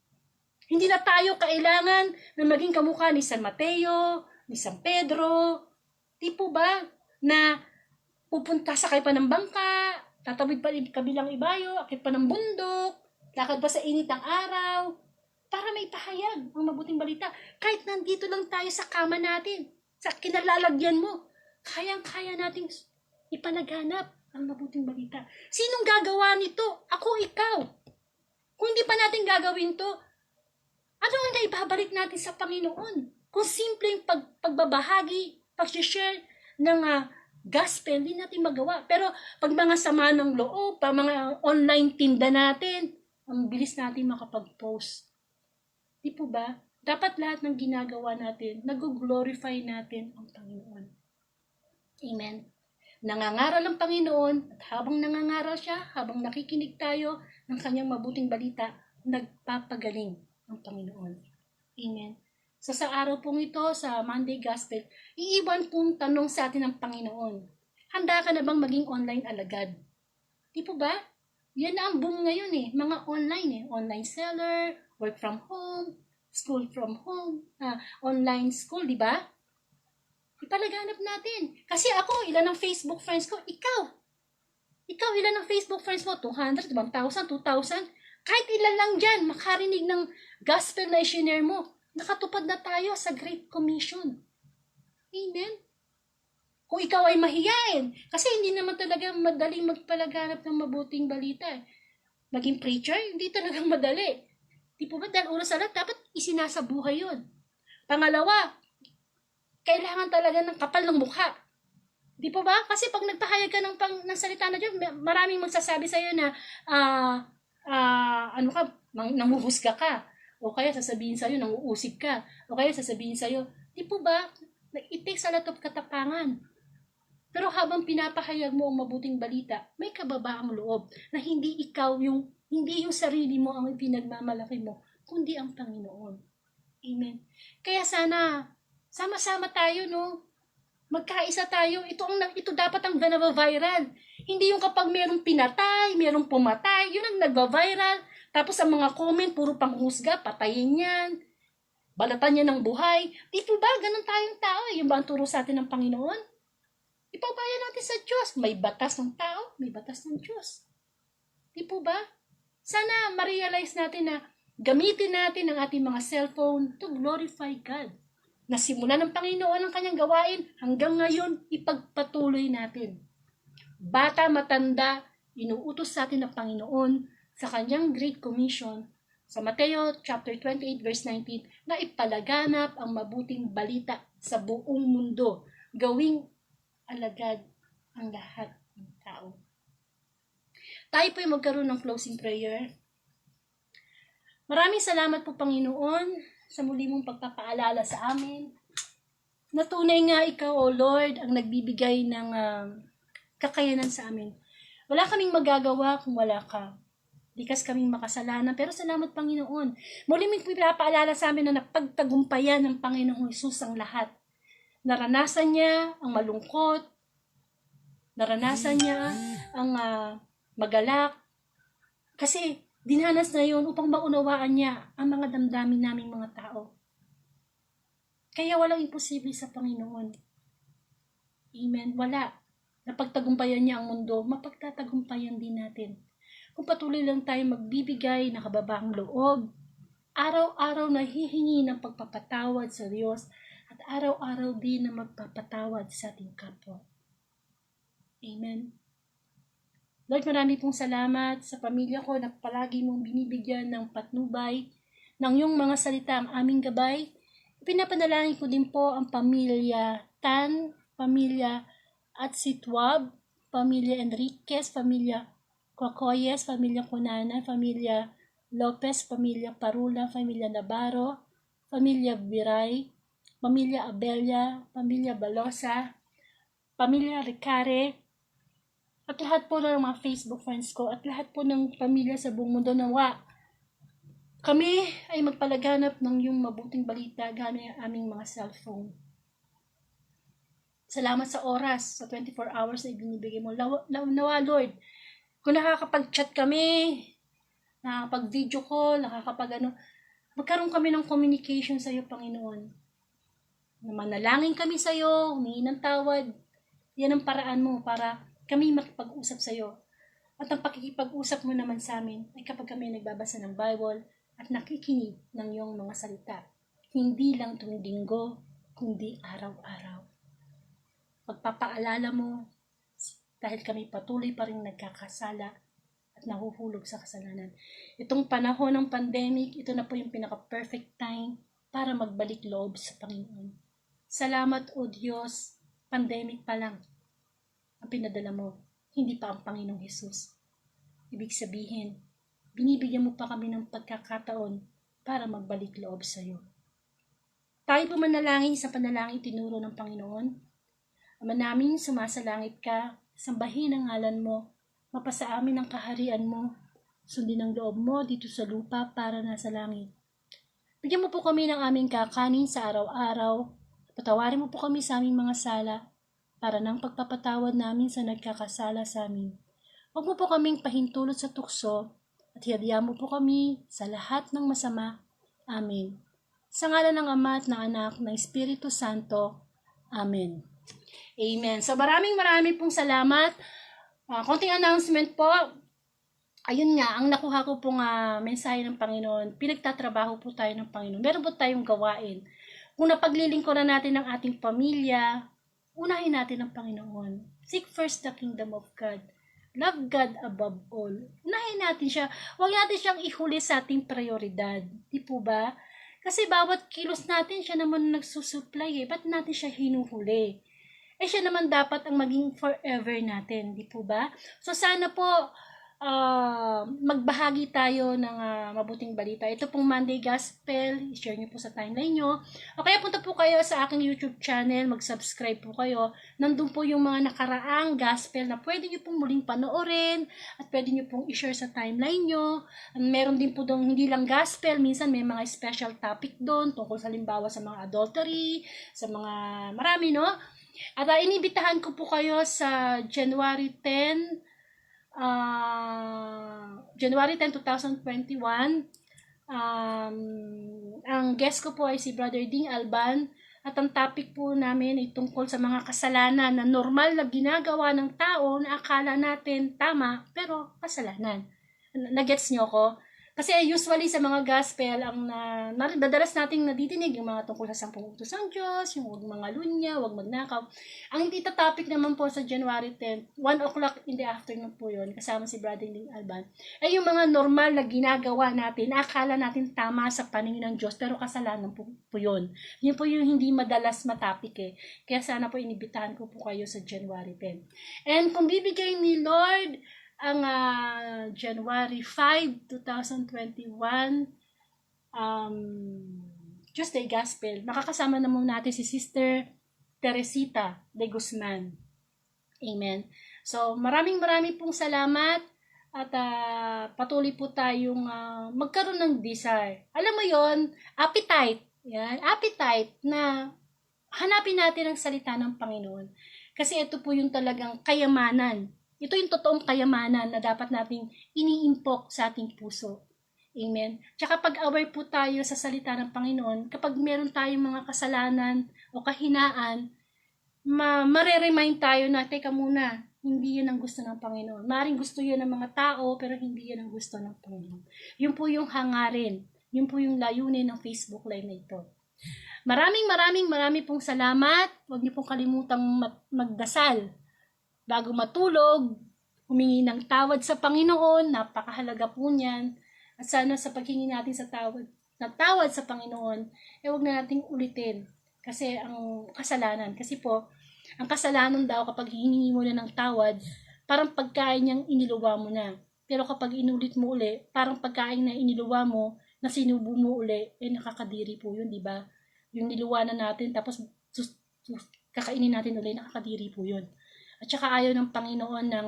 Hindi na tayo kailangan na maging kamukha ni San Mateo, ni San Pedro. Di po ba na pupunta sakay pa ng bangka, tatawid pa kabilang ibayo, akit pa ng bundok, lakad pa sa init ng araw, para may pahayag ang mabuting balita. Kahit nandito lang tayo sa kama natin, sa kinalalagyan mo, kayang-kaya nating ipalaganap ang mabuting balita. Sinong gagawa nito? Ako, ikaw. Kung hindi pa natin gagawin to, ano ang naibabalik natin sa Panginoon? Kung simpleng pagbabahagi, pag-share ng gospel, hindi natin magawa. Pero pag mga sama ng loob, pag mga online tinda natin, ang bilis natin makapag-post. Di po ba? Dapat lahat ng ginagawa natin, nag-glorify natin ang Panginoon. Amen. Nangangaral ang Panginoon at habang nangangaral siya, habang nakikinig tayo ng kanyang mabuting balita, nagpapagaling ang Panginoon. Amen. So sa araw pong ito, sa Monday Gospel, iiwan pong tanong sa atin ng Panginoon. Handa ka na bang maging online alagad? Di po ba? Yan na ang boom ngayon mga online Online seller, work from home, school from home, online school, di ba? Ipalaganap natin. Kasi ako, ilan ang Facebook friends ko? Ikaw, ilan ang Facebook friends mo? 200, 1,000, 2,000? Kahit ilan lang dyan, makarinig ng gospel na i-share mo, nakatupad na tayo sa Great Commission. Amen? Kung ikaw ay mahiyain, kasi hindi naman talaga madaling magpalaganap ng mabuting balita. Maging preacher, hindi talagang madali. Di po ba? Dahil una sa lahat, dapat isinasabuhay yun. Pangalawa, kailangan talaga ng kapal ng mukha. Di po ba? Kasi pag nagpahayag ka ng salita na Diyos, maraming magsasabi sa'yo na, nanguhusga ka. O kaya sasabihin sa'yo, nanguusig ka. O kaya sasabihin sa'yo, di po ba? It takes a lot of katapangan. Pero habang pinapahayag mo ang mabuting balita, may kababaang loob na hindi yung sarili mo ang pinagmamalaki mo, kundi ang Panginoon. Amen. Kaya sana, sama-sama tayo, no? Magkaisa tayo. Ito dapat ang viral. Hindi yung kapag merong pinatay, merong pumatay, yun ang nagva-viral. Tapos ang mga comment, puro panghusga, patayin yan. Balatan niya ng buhay. Di po ba? Ganun tayong tao. Yung ba ang turo sa atin ng Panginoon? Ipabayan natin sa Diyos. May batas ng tao, may batas ng Diyos. Di po ba? Sana ma-realize natin na gamitin natin ang ating mga cellphone to glorify God. Nasimula ng Panginoon ang kanyang gawain, hanggang ngayon, ipagpatuloy natin. Bata, matanda, inuutos sa atin ng Panginoon sa kanyang Great Commission sa Mateo chapter 28 verse 19 na ipalaganap ang mabuting balita sa buong mundo, gawing alagad ang lahat ng tao. Tayo po ay magkaroon ng closing prayer. Maraming salamat po, Panginoon, sa muli mong pagpapaalala sa amin Natunay nga ikaw, O Lord, ang nagbibigay ng kakayanan sa amin. Wala kaming magagawa kung wala ka. Likas kaming makasalanan, pero salamat Panginoon. Muli may pinapaalala sa amin na napagtagumpayan ng Panginoong Hesus ang lahat. Naranasan niya ang malungkot, naranasan niya ang magalak, kasi dinanas na yun upang maunawaan niya ang mga damdamin naming mga tao. Kaya walang imposible sa Panginoon. Amen. Wala. Napagtagumpayan niya ang mundo, mapagtatagumpayan din natin. Kung patuloy lang tayo magbibigay ng kababaang loob, araw-araw nahihingi ng pagpapatawad sa Diyos, at araw-araw din na magpapatawad sa ating kapwa. Amen. Lord, marami pong salamat sa pamilya ko na palagi mong binibigyan ng patnubay ng iyong mga salita ang aming gabay. Pinapanalangin ko din po ang pamilya Tan, pamilya Atsitwab, pamilya Enriquez, pamilya Cocoyes, pamilya Kunana, pamilya Lopez, pamilya Parula, pamilya Navarro, pamilya Biray, pamilya Abella, pamilya Balosa, pamilya Ricare, at lahat po ng mga Facebook friends ko, at lahat po ng pamilya sa buong mundo nawa. Kami ay magpalaganap ng iyong mabuting balita gamit ang aming mga cellphone. Salamat sa oras, sa 24 hours na ibinibigay mo. Nawa, Lord, kung nakakapag-chat kami, nakakapag-video call, magkaroon kami ng communication sa iyo, Panginoon. Na manalangin kami sa iyo, humingi ng tawad. Yan ang paraan mo para kami makipag-usap sa iyo. At ang pakikipag-usap mo naman sa amin ay kapag kami nagbabasa ng Bible at nakikinig ng iyong mga salita. Hindi lang tuwing linggo, kundi araw-araw. Pagpapaalala mo, dahil kami patuloy pa rin nagkakasala at nahuhulog sa kasalanan. Itong panahon ng pandemic, ito na po yung pinaka-perfect time para magbalik loob sa Panginoon. Salamat o Diyos, pandemic pa lang ang pinadala mo, hindi pa ang Panginoong Hesus. Ibig sabihin, binibigyan mo pa kami ng pagkakataon para magbalik loob sa iyo. Tayo po manalangin sa panalangin tinuro ng Panginoon. Ama namin, sumasalangit ka, sambahin ang ngalan mo, mapasa amin ang kaharian mo, sundin ang loob mo dito sa lupa para nasa langit. Bigyan mo po kami ng aming kakanin sa araw-araw, patawarin mo po kami sa aming mga sala, para ng pagpapatawad namin sa nagkakasala sa amin. Huwag mo po kaming pahintulot sa tukso, at hiyadya mo po kami sa lahat ng masama. Amen. Sa ngalan ng Ama at ng Anak ng Espiritu Santo. Amen. Amen. So maraming pong salamat. Konting announcement po. Ayun nga, ang nakuha ko pong mensahe ng Panginoon, pinagtatrabaho po tayo ng Panginoon. Meron po tayong gawain. Kung napaglilingkuran natin ang ating pamilya, unahin natin ang Panginoon. Seek first the kingdom of God. Love God above all. Unahin natin siya. Huwag natin siyang ihuli sa ating prioridad. Di po ba? Kasi bawat kilos natin, siya naman nagsusupply eh. Ba't natin siya hinuhuli? Eh siya naman dapat ang maging forever natin. Di po ba? So sana po, magbahagi tayo ng mabuting balita. Ito pong Monday Gospel, i-share nyo po sa timeline nyo. O kaya punta po kayo sa aking YouTube channel, mag-subscribe po kayo. Nandun po yung mga nakaraang gospel na pwede nyo pong muling panoorin at pwede nyo pong i-share sa timeline nyo. Meron din po doon hindi lang gospel, minsan may mga special topic doon tungkol sa limbawa sa mga adultery, sa mga marami, no? At inibitahan ko po kayo sa January 10, 2021. Ang guest ko po ay si Brother Ding Alban at ang topic po namin ay tungkol sa mga kasalanan na normal na ginagawa ng tao na akala natin tama pero kasalanan. Nagets niyo ko? Kasi usually sa mga gospel, ang madalas nating nadidinig yung mga tungkol sa 10 utos ng Diyos, yung huwag mga lunya, huwag magnakaw. Ang topic naman po sa January 10, 1 o'clock in the afternoon po yun, kasama si Brother Ling Alban, ay yung mga normal na ginagawa natin, akala natin tama sa paningin ng Diyos, pero kasalanan po yun. Yun po yung hindi madalas matopic eh. Kaya sana po inibitahan ko po kayo sa January 10. And kung bibigay ni Lord ang January 5, 2021 Tuesday Gospel, makakasama naman natin si Sister Teresita de Guzman. Amen. So, maraming pong salamat at patuloy po tayong magkaroon ng desire. Alam mo yon, appetite. Yan, appetite na hanapin natin ang salita ng Panginoon. Kasi ito po yung talagang kayamanan. Ito yung totoong kayamanan na dapat nating iniimpok sa ating puso. Amen. Tsaka pag aware po tayo sa salita ng Panginoon, kapag meron tayong mga kasalanan o kahinaan, mare-remind tayo na, teka muna, hindi yan ang gusto ng Panginoon. Maring gusto yan ng mga tao, pero hindi yan ang gusto ng Panginoon. Yun po yung hangarin. Yun po yung layunin ng Facebook Live na ito. Maraming pong salamat. Huwag niyo pong kalimutang magdasal. Bago matulog, humingi ng tawad sa Panginoon. Napakahalaga po niyan. At sana sa paghingi natin sa tawad sa Panginoon, huwag na nating ulitin. Kasi ang kasalanan, ang kasalanan daw kapag hiningi mo na ng tawad, parang pagkain niyang iniluwa mo na. Pero kapag inulit mo uli, parang pagkain na iniluwa mo, na sinubo mo uli, nakakadiri po yun, di ba? Yung niluwa na natin, tapos kakainin natin uli, nakakadiri po yun. At saka ayaw ng Panginoon ng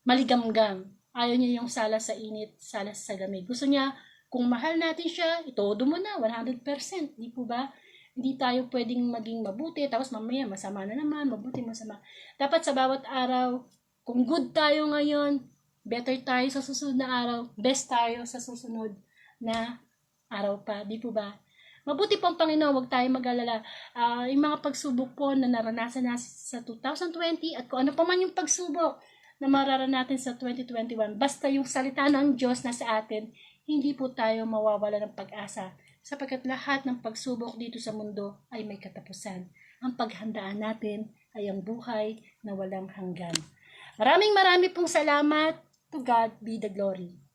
maligamgam. Ayaw niya yung sala sa init, sala sa lamig. Gusto niya, kung mahal natin siya, itodo mo na, 100%. Di po ba? Hindi tayo pwedeng maging mabuti, tapos mamaya masama na naman, mabuti, masama. Dapat sa bawat araw, kung good tayo ngayon, better tayo sa susunod na araw, best tayo sa susunod na araw pa. Di po ba? Mabuti po ang Panginoon, huwag tayo mag-alala. Yung mga pagsubok po na naranasan na sa 2020 at kung ano pa man yung pagsubok na mararanatin sa 2021, basta yung salita ng Diyos na sa atin, hindi po tayo mawawala ng pag-asa sapagkat lahat ng pagsubok dito sa mundo ay may katapusan. Ang paghandaan natin ay ang buhay na walang hanggan. Maraming pong salamat. To God be the glory.